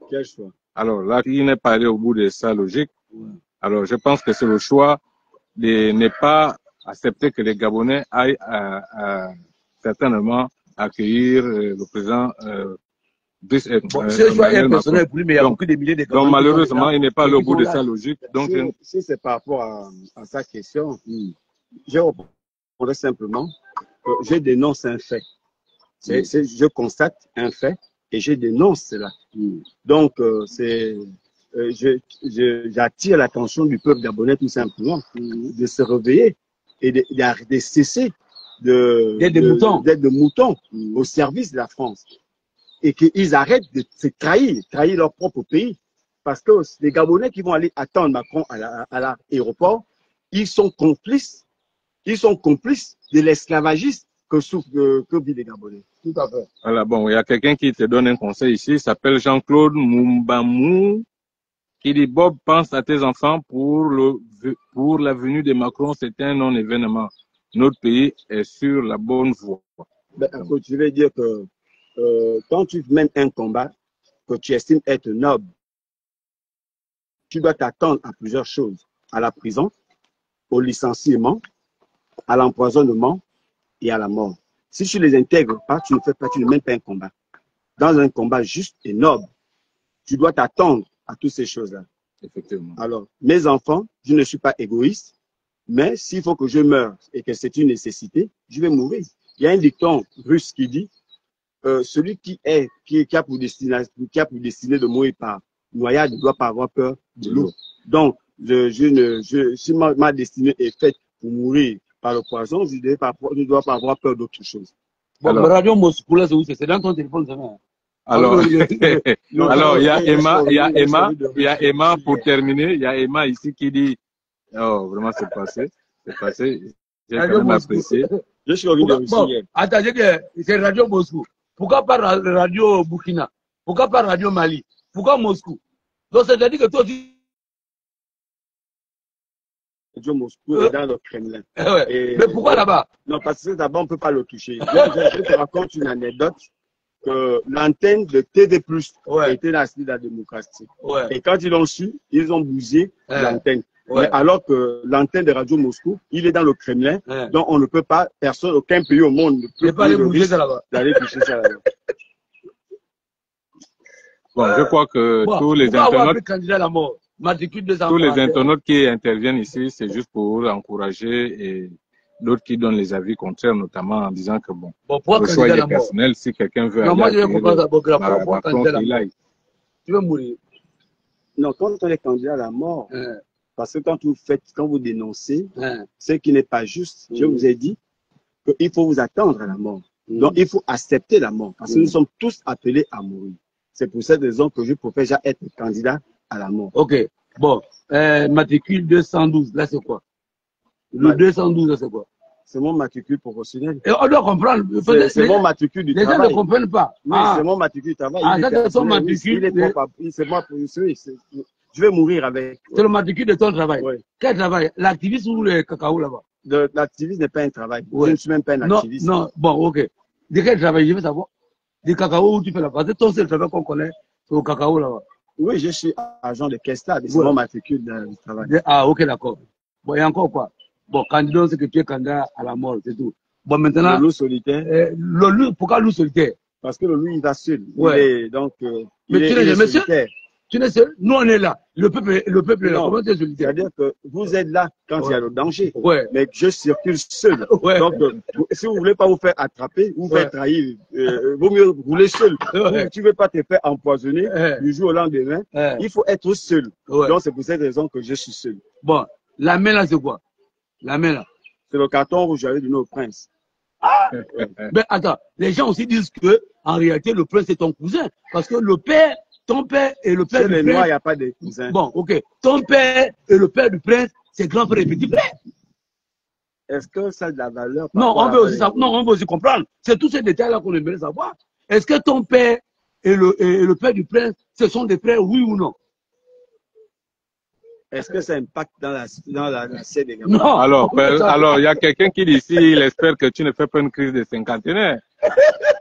Quel choix? Alors là, il n'est pas allé au bout de sa logique. Alors, je pense que c'est le choix de ne pas accepter que les Gabonais aillent certainement accueillir le président. Ce choix est personnel pour lui, mais il y a beaucoup de milliers de Gabonais. Donc, malheureusement, il n'est pas allé au bout de sa logique. Donc, si c'est par rapport à sa question, je répondrai simplement que je dénonce un fait. Je constate un fait et je dénonce cela. Donc, j'attire l'attention du peuple gabonais tout simplement de se réveiller et de cesser d'être des moutons au service de la France. Et qu'ils arrêtent de se trahir leur propre pays. Parce que les Gabonais qui vont aller attendre Macron à l'aéroport, ils sont complices de l'esclavagisme que vivent les Gabonais. Tout à fait. Voilà, bon, il y a quelqu'un qui te donne un conseil ici, il s'appelle Jean-Claude Mumbamou, qui dit Bob, pense à tes enfants pour la venue de Macron, c'est un non-événement. Notre pays est sur la bonne voie. Ben, écoute, je vais dire que quand tu mènes un combat que tu estimes être noble, tu dois t'attendre à plusieurs choses. À la prison, au licenciement, à l'empoisonnement et à la mort. Si tu les intègres pas, tu ne mènes pas un combat. Dans un combat juste et noble, tu dois t'attendre à toutes ces choses-là. Effectivement. Alors, mes enfants, je ne suis pas égoïste, mais s'il faut que je meure et que c'est une nécessité, je vais mourir. Il y a un dicton russe qui dit celui qui a pour destinée de mourir par noyade ne doit pas avoir peur de l'eau. Donc, si ma destinée est faite pour mourir par le poison, je ne dois pas avoir peur d'autre chose. Bon, alors, Radio Moscou, là, c'est dans ton téléphone, ça va. Alors, il y a Emma, pour terminer, il y a Emma ici qui dit, oh, vraiment, c'est passé, j'ai quand même apprécié. Je suis revenu de Russie. Attendez, c'est Radio Moscou. Pourquoi pas Radio Burkina? Pourquoi pas Radio Mali? Pourquoi Moscou? Donc, c'est-à-dire que toi, tu... Radio Moscou est dans le Kremlin. Ouais. Mais pourquoi là-bas? Non, parce que d'abord, on ne peut pas le toucher. Je te raconte une anecdote que l'antenne de TD+, était dans la démocratie. Et quand ils l'ont su, ils ont bougé l'antenne. Mais alors que l'antenne de Radio Moscou, il est dans le Kremlin, donc on ne peut pas, personne, aucun pays au monde ne peut pas d'aller toucher ça là-bas. Bon, je crois que tous les internautes, tous les internautes qui interviennent ici, c'est juste pour encourager et d'autres qui donnent les avis contraires, notamment en disant que bon, le choix est personnel. Si quelqu'un veut aller tu veux mourir. Non, quand on est candidat à la mort, parce que quand vous dénoncez ce qui n'est pas juste, je vous ai dit qu'il faut vous attendre à la mort. Donc, il faut accepter la mort, parce que nous sommes tous appelés à mourir. C'est pour cette raison que je préfère déjà être candidat à la mort. Ok. Bon, matricule 212, là c'est quoi? Le 212, là c'est quoi? C'est mon matricule professionnel. Et on doit comprendre. C'est mon matricule du travail. Les gens ne comprennent pas. Oui, c'est mon matricule du travail. C'est son matricule. C'est moi pour je vais mourir avec. C'est le matricule de ton travail. Oui. Quel travail? L'activiste ou le cacao là-bas? L'activiste n'est pas un travail. Je ne suis même pas un activiste. Non, bon, ok. De quel travail? Je veux savoir. Du cacao où tu fais là-bas? C'est ton seul travail qu'on connaît. C'est au cacao là-bas. Oui, je suis agent de caisse-là. C'est mon matricule du travail. Ah, ok, d'accord. Bon, et encore quoi? Bon, candidat, c'est que tu es candidat à la mort, c'est tout. Bon, maintenant. Le loup solitaire. Le loup, pourquoi loup solitaire? Parce que le loup, il va seul. Ouais. Donc, mais tu n'es jamais seul? Tu n'es seul? Nous, on est là. Le peuple est là. Comment tu es solitaire? C'est-à-dire que vous êtes là quand il y a le danger. Ouais. Mais je circule seul. Ouais. Donc, si vous ne voulez pas vous faire attraper, vous faire trahir, vaut mieux rouler seul. Tu ne veux pas te faire empoisonner du jour au lendemain. Il faut être seul. Donc, c'est pour cette raison que je suis seul. Bon, la main là, c'est quoi? La main là. C'est le carton rouge avec du prince. Ah! Mais attends, les gens aussi disent que, en réalité, le prince est ton cousin. Parce que le père, ton père et le père du prince. Chez les Noirs, il n'y a pas de cousins. Bon, ok. Ton père et le père du prince, c'est grand frère et petit frère. Est-ce que ça a de la valeur? Non, on veut aussi savoir, non, on veut aussi comprendre. C'est tous ces détails-là qu'on aimerait savoir. Est-ce que ton père et le père du prince, ce sont des frères, oui ou non? Est-ce que ça impacte dans la scène des Non. Alors, il y a quelqu'un qui dit ici, il espère que tu ne fais pas une crise de cinquantenaire.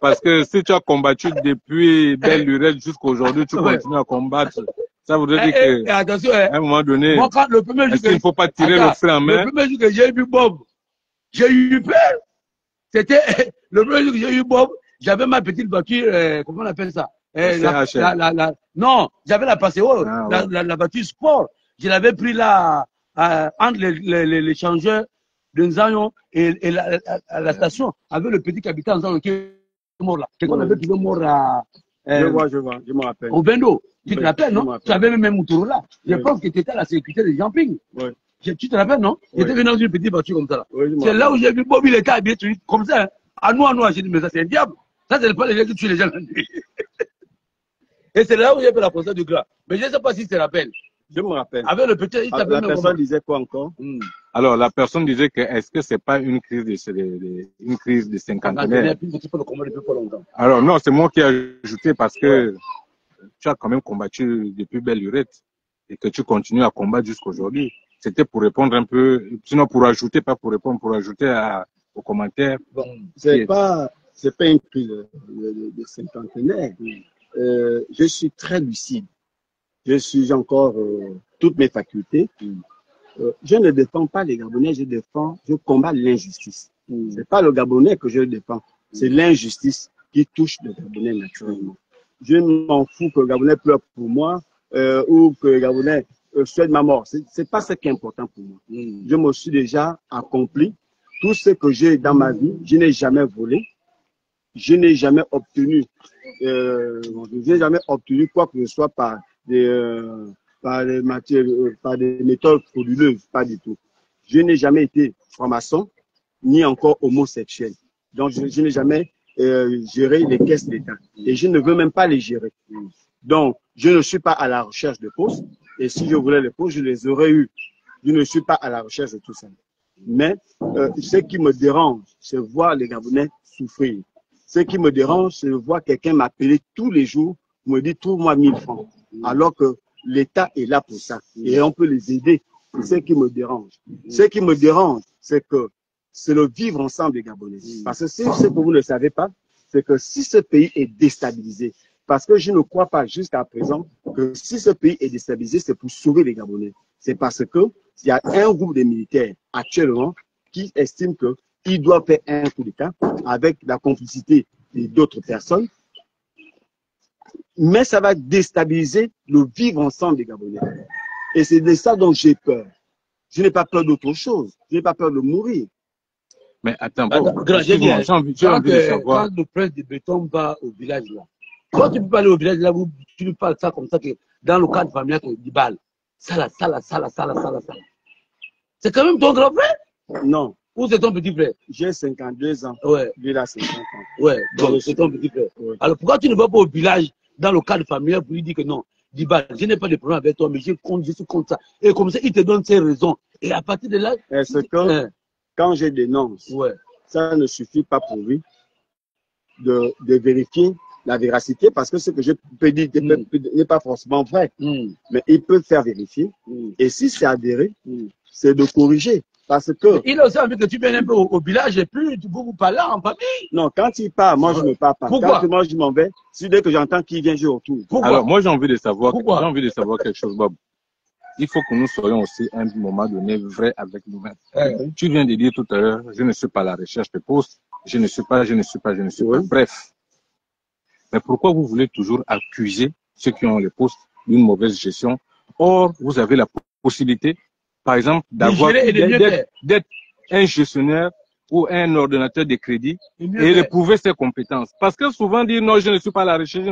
Parce que si tu as combattu depuis belle lurette jusqu'à aujourd'hui, tu continues à combattre. Ça voudrait dire que, attention, à un moment donné, moi, quand le premier jour il ne faut pas tirer le frein en main. Le premier jour que j'ai vu Bob, j'ai eu peur. C'était le premier jour que j'ai eu Bob, j'avais ma petite voiture, comment on appelle ça? Non, j'avais la Paseo, la voiture sport. Je l'avais pris là, entre les changeurs de Nzayon et la station, avec le petit capitaine Nzayon qui est mort là. Quelqu'un avait trouvé mort à. Je vois, je me rappelle. Au Bendo. Tu te rappelles, non? Tu avais même Moutouro là. Je pense que tu étais à la sécurité des Jamping. Tu te rappelles, non? J'étais venu dans une petite voiture comme ça là. C'est là où j'ai vu Bob, il était habillé comme ça. À nous, j'ai dit, mais ça c'est un diable. Ça, c'est pas les gens qui tuent les gens la nuit. Et c'est là où j'ai fait la procédure du gras. Mais je ne sais pas si tu te rappelles. Je me rappelle. Avec le petit, la personne disait quoi encore? Alors, la personne disait que est-ce que c'est pas une crise de cinquantenaire? Alors, non, c'est moi qui ai ajouté parce que tu as quand même combattu depuis belle lurette et que tu continues à combattre jusqu'aujourd'hui. C'était pour répondre un peu, sinon pour ajouter, pas pour répondre, pour ajouter aux commentaires. Bon, c'est pas une crise de cinquantenaire. Je suis très lucide. Je suis encore toutes mes facultés. Je ne défends pas les Gabonais, je combats l'injustice. C'est pas le Gabonais que je défends, c'est l'injustice qui touche le Gabonais naturellement. Je m'en fous que le Gabonais pleure pour moi ou que le Gabonais souhaite ma mort. C'est pas ce qui est important pour moi. Je me suis déjà accompli. Tout ce que j'ai dans ma vie, je n'ai jamais volé. Je n'ai jamais obtenu quoi que ce soit par des méthodes frauduleuses, pas du tout. Je n'ai jamais été franc-maçon, ni encore homosexuel. Donc, je n'ai jamais géré les caisses d'État. Et je ne veux même pas les gérer. Donc, je ne suis pas à la recherche de postes. Et si je voulais les postes, je les aurais eus. Je ne suis pas à la recherche de tout ça. Mais ce qui me dérange, c'est voir les Gabonais souffrir. Ce qui me dérange, c'est de voir quelqu'un m'appeler tous les jours, me dire trouve-moi 1000 francs. Alors que l'État est là pour ça. Et on peut les aider. C'est ce qui me dérange. Ce qui me dérange, c'est que c'est le vivre ensemble des Gabonais. Parce que ce que vous ne savez pas, c'est que si ce pays est déstabilisé, parce que je ne crois pas jusqu'à présent que si ce pays est déstabilisé, c'est pour sauver les Gabonais. C'est parce que il y a un groupe de militaires actuellement qui estime qu'il doit faire un coup d'État avec la complicité d'autres personnes. Mais ça va déstabiliser le vivre ensemble des Gabonais. Et c'est de ça dont j'ai peur. Je n'ai pas peur d'autre chose. Je n'ai pas peur de mourir. Mais attends, Quand le prince de Béton va au village là, quand tu peux pas aller au village là, tu lui parles ça comme ça que dans le cadre familial, tu dis balle. Ça. C'est quand même ton grand frère? Non. Ou c'est ton petit frère? J'ai 52 ans. Ouais. Lui, il a 50 ans. Ouais, donc c'est ton petit frère. Ouais. Alors pourquoi tu ne vas pas au village dans le cadre familial pour lui dire que non, Dibal, je n'ai pas de problème avec toi, mais je suis contre ça. Et comme ça, il te donne ses raisons. Et à partir de là. Est-ce que quand je dénonce, ça ne suffit pas pour lui de vérifier la véracité, parce que ce que je peux dire n'est pas forcément vrai, mais il peut faire vérifier. Et si c'est avéré, c'est de corriger. Parce que. Il a aussi envie que tu viennes un peu au village et puis vous parlez en famille. Non, quand il part, moi je ne pars pas. Pourquoi? Quand moi je m'en vais, si dès que j'entends qu'il vient, je retourne. Pourquoi? Alors moi j'ai envie de savoir quelque chose, Bob. Il faut que nous soyons aussi à un moment donné vrais avec nous-mêmes. Tu viens de dire tout à l'heure, je ne suis pas à la recherche de postes, je ne suis pas. Bref. Mais pourquoi vous voulez toujours accuser ceux qui ont les postes d'une mauvaise gestion? Or, vous avez la possibilité, par exemple, d'être un gestionnaire ou un ordonnateur de crédit et de prouver ses compétences. Parce que souvent dire non, je ne suis pas à la recherche,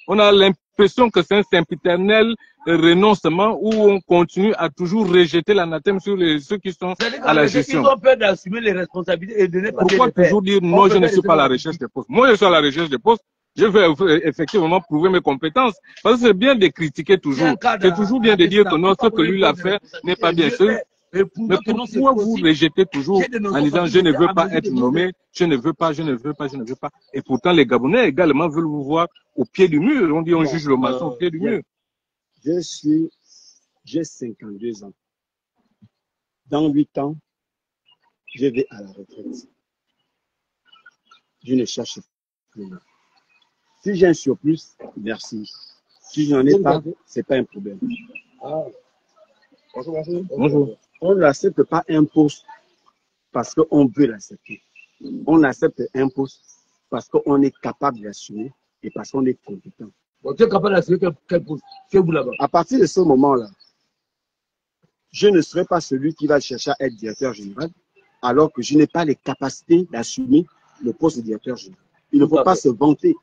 on a l'impression que c'est un sempiternel renoncement où on continue à toujours rejeter l'anathème sur ceux qui sont à la gestion. Ils ont peur d'assumer les responsabilités et de ne pas. Pourquoi toujours dire non, je ne suis pas à la recherche des postes? Moi, je suis à la recherche des postes. Je vais effectivement prouver mes compétences. Parce que c'est bien de critiquer toujours. C'est toujours bien de dire que non, ce que lui a fait n'est pas bien. Mais pourquoi vous rejetez toujours en disant je ne veux pas être nommé, je ne veux pas. Et pourtant, les Gabonais également veulent vous voir au pied du mur. On dit on juge le maçon au pied du mur. J'ai 52 ans. Dans 8 ans, je vais à la retraite. Je ne cherche plus. Si j'ai un surplus, merci. Si je n'en ai pas, ce n'est pas un problème. Bonjour. On n'accepte pas un poste parce qu'on veut l'accepter. On accepte un poste parce qu'on est capable d'assumer et parce qu'on est compétent. Tu es capable d'assumer quel poste? À partir de ce moment-là, je ne serai pas celui qui va chercher à être directeur général alors que je n'ai pas les capacités d'assumer le poste de directeur général. Il ne faut pas se vanter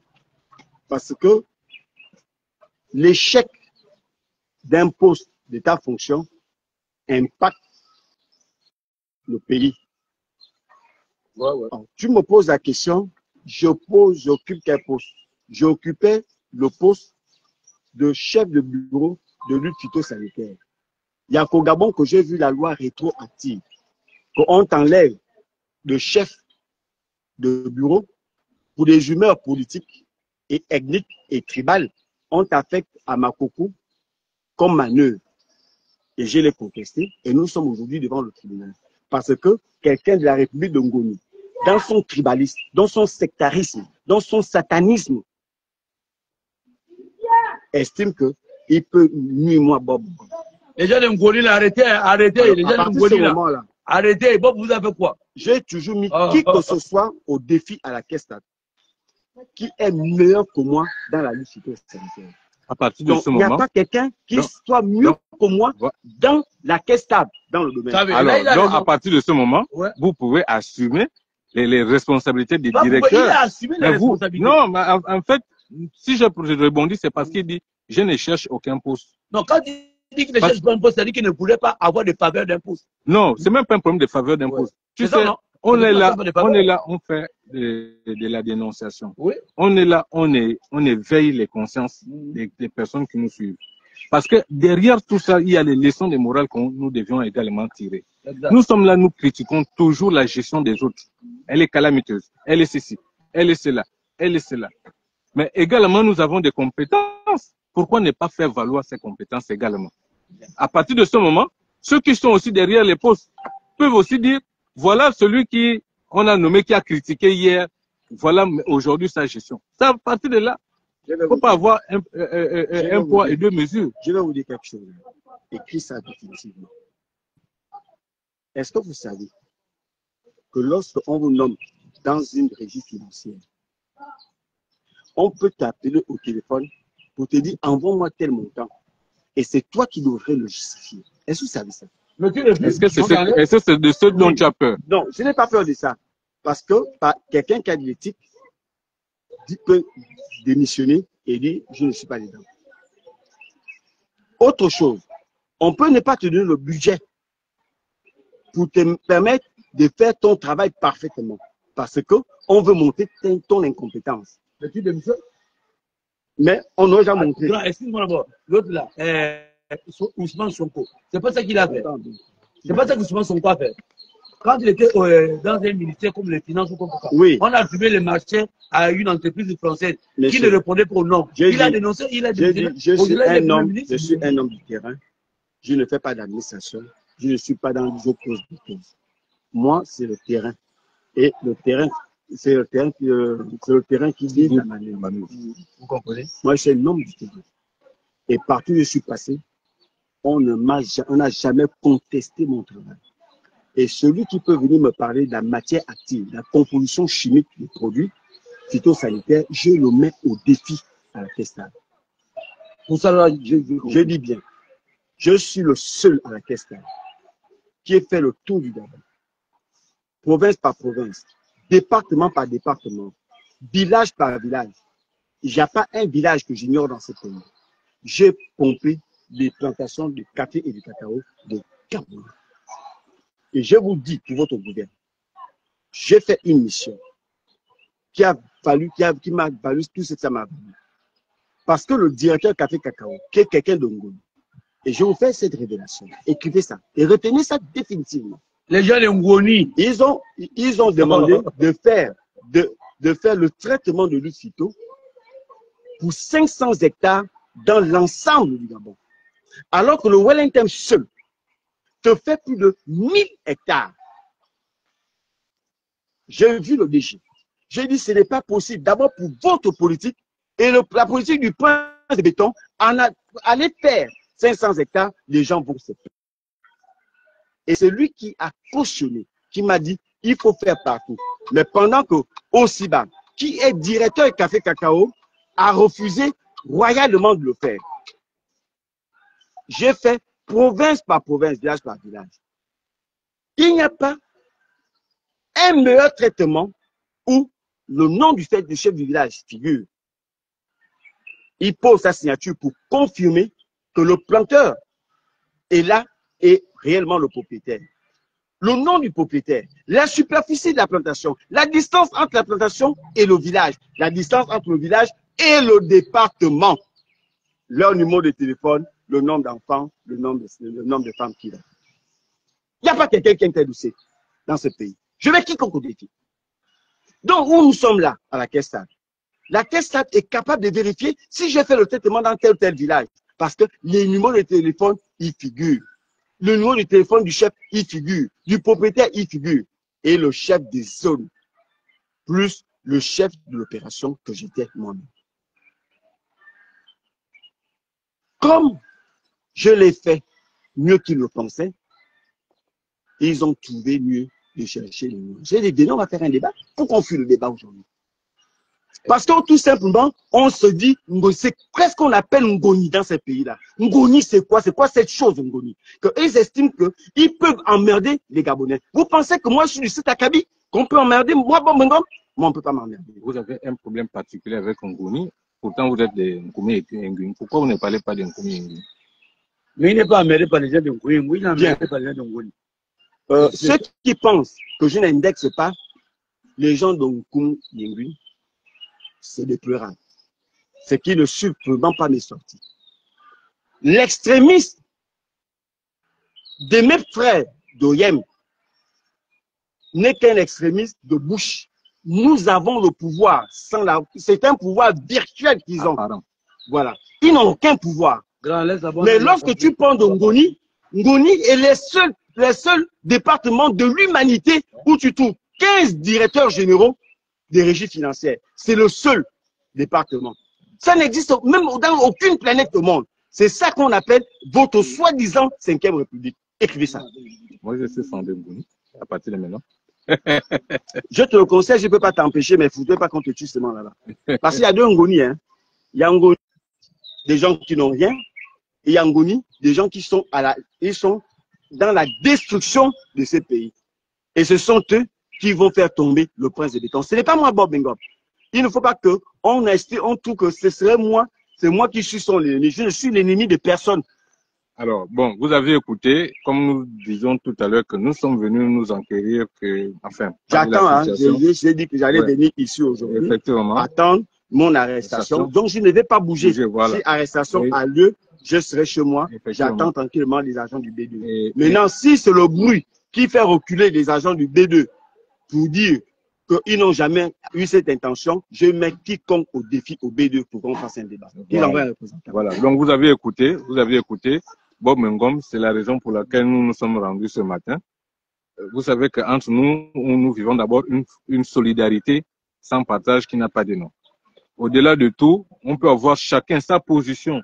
parce que l'échec d'un poste d'état-fonction impacte le pays. Alors, tu me poses la question, j'occupe quel poste? J'occupais le poste de chef de bureau de lutte phytosanitaire. Il y a qu'au Gabon que j'ai vu la loi rétroactive, qu'on t'enlève de chef de bureau pour des humeurs politiques et ethniques et tribales. On t'affecte à Makoko comme manœuvre. Et je l'ai contesté et nous sommes aujourd'hui devant le tribunal. Parce que quelqu'un de la République de Ngoni, dans son tribalisme, dans son sectarisme, dans son satanisme, estime qu'il peut nuire moi, Bob. Les gens de Ngoni, arrêtez. Les gens de Ngoni, là. Arrêtez. Bob, vous avez quoi? J'ai toujours mis qui que ce soit au défi à la caisse qui est meilleur que moi dans la lutte phytosanitaire. À partir de ce moment, il n'y a pas quelqu'un qui soit mieux que moi dans la caisse stable, dans le domaine. Alors, donc, à partir de ce moment, vous pouvez assumer les responsabilités des directeurs. Il a assumé les responsabilités. Non, mais en fait, si je rebondis, c'est parce qu'il dit je ne cherche aucun poste. Non, quand il dit qu'il ne cherche pas un poste, c'est-à-dire qu'il ne voulait pas avoir de faveur d'un poste. Non, c'est même pas un problème de faveur d'un poste. Tu sais, on est là, on fait de la dénonciation. Oui. On est là, on éveille les consciences des personnes qui nous suivent. Parce que derrière tout ça, il y a les leçons de morale que nous devions également tirer. Exact. Nous sommes là, nous critiquons toujours la gestion des autres. Elle est calamiteuse, elle est ceci, elle est cela, elle est cela. Mais également, nous avons des compétences. pourquoi ne pas faire valoir ses compétences également? À partir de ce moment, ceux qui sont aussi derrière les postes peuvent aussi dire, voilà celui qui on a nommé, qui a critiqué hier, voilà aujourd'hui sa gestion. Ça, à partir de là, il ne faut pas avoir un poids et deux mesures. Je vais vous dire quelque chose. Écris ça définitivement. Est-ce que vous savez que lorsqu'on vous nomme dans une régie financière, on peut t'appeler au téléphone pour te dire envoie-moi tel montant et c'est toi qui devrais le justifier. Est-ce que vous savez ça? Est-ce que c'est de ce dont tu as peur? Non, je n'ai pas peur de ça. Parce que quelqu'un qui a de l'éthique peut démissionner et dire je ne suis pas dedans. Autre chose, on peut ne pas te donner le budget pour te permettre de faire ton travail parfaitement. Parce qu'on veut monter ton incompétence. Mais tu démissionnes? Mais on n'a jamais montré. Excuse-moi d'abord. L'autre là, Ousmane Sonko. C'est pas ça qu'il a fait. C'est pas ça qu'Ousmane Sonko a fait. Quand il était dans un ministère comme les finances ou comme ça, oui. On a attribué les marchés à une entreprise française qui ne répondait pas au nom. Il a dénoncé, il a dénoncé. Je suis un homme du terrain. Je ne fais pas d'administration. Je ne suis pas dans les opposés. Moi, c'est le terrain. Et le terrain, c'est le terrain qui dit la manière. Vous comprenez? Moi, je suis un homme du terrain. Et partout où je suis passé, on n'a jamais contesté mon travail. Et celui qui peut venir me parler de la matière active, de la composition chimique des produits phytosanitaires, je le mets au défi à la Caisse-Stable. Pour ça, là, je dis bien, je suis le seul à la Caisse-Stable qui ait fait le tour du Gabon, province par province, département par département, village par village. Il n'y a pas un village que j'ignore dans ce pays. J'ai compris les plantations de café et de cacao de Gabon. Et je vous dis, pour votre gouvernement, j'ai fait une mission qui m'a valu tout ce que ça m'a valu. Parce que le directeur Café Cacao, qui est quelqu'un de Ngoni, et je vous fais cette révélation, écrivez ça, et retenez ça définitivement. Les gens de Ngoni, ils ont demandé de faire le traitement de lutte phyto pour 500 hectares dans l'ensemble du Gabon. Alors que le Wellington seul te fait plus de 1000 hectares. J'ai vu le DG. J'ai dit ce n'est pas possible. D'abord pour votre politique et la politique du point de béton, allez faire 500 hectares, les gens vont se faire. Et c'est lui qui a cautionné, qui m'a dit il faut faire partout. Mais pendant que Osiba, qui est directeur de Café Cacao, a refusé royalement de le faire. J'ai fait province par province, village par village. Il n'y a pas un meilleur traitement où le nom du chef du village figure. Il pose sa signature pour confirmer que le planteur est là et réellement le propriétaire. Le nom du propriétaire, la superficie de la plantation, la distance entre la plantation et le village, la distance entre le village et le département, leur numéro de téléphone, le nombre d'enfants, le nombre de femmes qu'il a. Il n'y a pas quelqu'un qui est interdoucé dans ce pays. Je vais quiconque au défi. Donc, où nous sommes là, à la Caisse-Stable, la Caisse-Stable est capable de vérifier si j'ai fait le traitement dans tel ou tel village. Parce que les numéros de téléphone, ils figurent. Le numéro de téléphone du chef, il figure. Du propriétaire, il figure. Et le chef des zones, plus le chef de l'opération que j'étais moi-même. Comme je l'ai fait mieux qu'ils le pensaient, ils ont trouvé mieux de chercher les mots. J'ai dit, on va faire un débat. Pourquoi on fait le débat aujourd'hui? Parce que tout simplement, on se dit, c'est presque qu'on appelle Ngoni dans ces pays-là. Ngoni, c'est quoi? C'est quoi cette chose, Ngoni? Qu'ils estiment qu'ils peuvent emmerder les Gabonais. Vous pensez que moi, je suis du site Akabi, qu'on peut emmerder? Moi, on ne peut pas m'emmerder. Vous avez un problème particulier avec Ngoni. Pourtant, vous êtes des Ngoni et Ngoni. Pourquoi vous ne parlez pas de Ngoni et Ngoni? Mais il n'est pas emmerdé par les gens de Ngoni. Il est emmerdé par les gens de Ngoni. Ceux qui pensent que je n'indexe pas les gens de Ngoni et Ngoni, c'est déplorable. C'est qui ne suivent vraiment pas mes sorties. L'extrémiste de mes frères d'Oyem n'est qu'un extrémiste de bouche. Nous avons le pouvoir. C'est un pouvoir virtuel qu'ils ont. Pardon. Voilà. Ils n'ont aucun pouvoir. Mais lorsque tu prends de Ngoni, Ngoni est les seuls départements de l'humanité où tu trouves 15 directeurs généraux des régies financières. C'est le seul département. Ça n'existe même dans aucune planète au monde. C'est ça qu'on appelle votre soi-disant 5e République. Écrivez ça. Moi, je suis fondé Ngoni à partir de maintenant. Je te le conseille, je ne peux pas t'empêcher, mais il ne faudrait pas qu'on te tue seulement là-bas. Parce qu'il y a deux Ngoni. Hein. Il y a Ngoni, des gens qui n'ont rien, et il y a Ngoni, des gens qui sont, ils sont dans la destruction de ces pays. Et ce sont eux qui vont faire tomber le prince de béton. Ce n'est pas moi, Bob Bengob. Il ne faut pas qu'on trouve que ce serait moi, c'est moi qui suis son ennemi. Je ne suis l'ennemi de personne. Alors, bon, vous avez écouté, comme nous disions tout à l'heure, que nous sommes venus nous enquérir que, enfin... J'attends, hein, j'ai dit que j'allais venir ici aujourd'hui. Effectivement. Attendre mon arrestation. Donc, je ne vais pas bouger. Voilà. Si l'arrestation a lieu, je serai chez moi. J'attends tranquillement les agents du B2. Maintenant, si c'est le bruit qui fait reculer les agents du B2 pour dire qu'ils n'ont jamais eu cette intention, je mets quiconque au défi au B2 pour qu'on fasse un débat. Il envoie un représentant. Voilà. Donc, vous avez écouté. Bob Mengom, c'est la raison pour laquelle nous nous sommes rendus ce matin. Vous savez qu'entre nous, nous vivons d'abord une solidarité sans partage qui n'a pas de nom. Au-delà de tout, on peut avoir chacun sa position,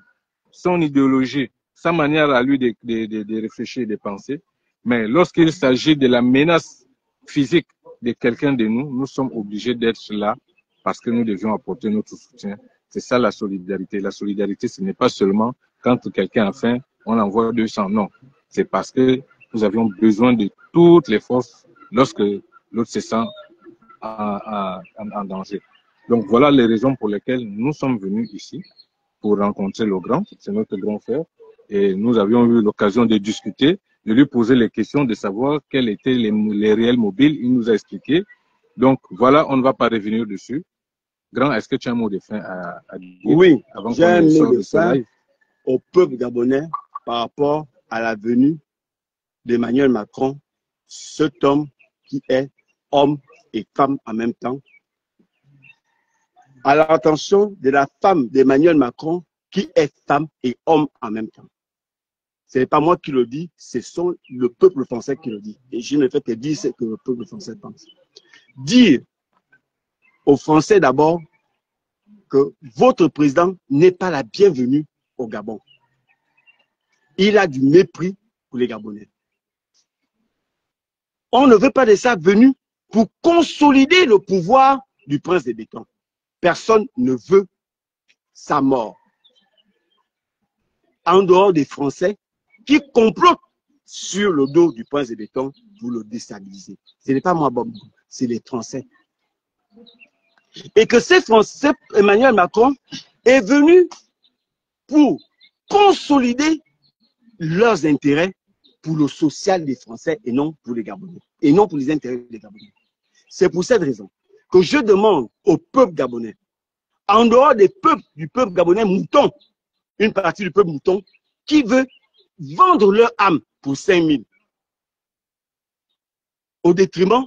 son idéologie, sa manière à lui de réfléchir et de penser. Mais lorsqu'il s'agit de la menace physique de quelqu'un de nous, nous sommes obligés d'être là parce que nous devions apporter notre soutien. C'est ça la solidarité. La solidarité, ce n'est pas seulement quand quelqu'un a faim, on envoie 200. Non, c'est parce que nous avions besoin de toutes les forces lorsque l'autre se sent en danger. Donc voilà les raisons pour lesquelles nous sommes venus ici pour rencontrer le grand, c'est notre grand frère. Et nous avions eu l'occasion de discuter, de lui poser les questions, de savoir quels étaient les réels mobiles. Il nous a expliqué. Donc voilà, on ne va pas revenir dessus. Grand, est-ce que tu as un mot de fin à dire? Oui, j'ai un mot de fin au peuple gabonais par rapport à la venue d'Emmanuel Macron, cet homme qui est homme et femme en même temps. À l'attention de la femme d'Emmanuel Macron qui est femme et homme en même temps. Ce n'est pas moi qui le dis, c'est le peuple français qui le dit. Et je ne fais que dire ce que le peuple français pense. Dire aux Français d'abord que votre président n'est pas la bienvenue au Gabon. Il a du mépris pour les Gabonais. On ne veut pas de ça venu pour consolider le pouvoir du prince de béton. Personne ne veut sa mort. En dehors des Français qui complotent sur le dos du prince de béton pour le déstabiliser. Ce n'est pas moi, Bob, c'est les Français. Et que ces Français, Emmanuel Macron, est venu pour consolider leurs intérêts pour le social des Français et non pour les Gabonais. Et non pour les intérêts des Gabonais. C'est pour cette raison que je demande au peuple gabonais, en dehors du peuple gabonais mouton, une partie du peuple mouton, qui veut vendre leur âme pour 5 000 au détriment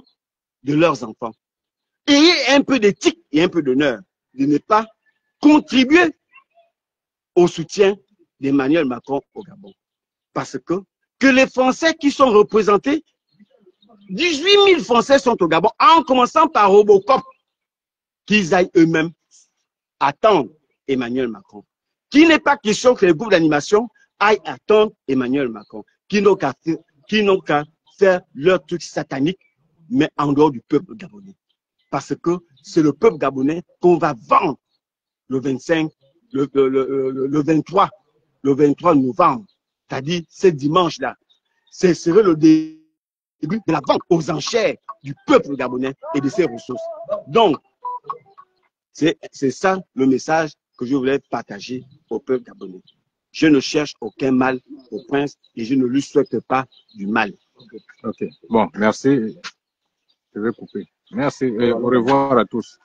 de leurs enfants. Ayez un peu d'éthique et un peu d'honneur de ne pas contribuer au soutien d'Emmanuel Macron au Gabon. Parce que les Français qui sont représentés, 18 000 Français sont au Gabon, en commençant par Robocop, qu'ils aillent eux-mêmes attendre Emmanuel Macron. Qu'il n'est pas question que les groupes d'animation aillent attendre Emmanuel Macron, qui n'ont qu'à faire leur truc satanique, mais en dehors du peuple gabonais. Parce que c'est le peuple gabonais qu'on va vendre le 23 novembre, c'est-à-dire ce dimanche-là. Ce serait le début de la vente aux enchères du peuple gabonais et de ses ressources. Donc, c'est ça le message que je voulais partager au peuple gabonais. Je ne cherche aucun mal au prince et je ne lui souhaite pas du mal. Ok. Bon, merci. Je vais couper. Merci et au revoir à tous.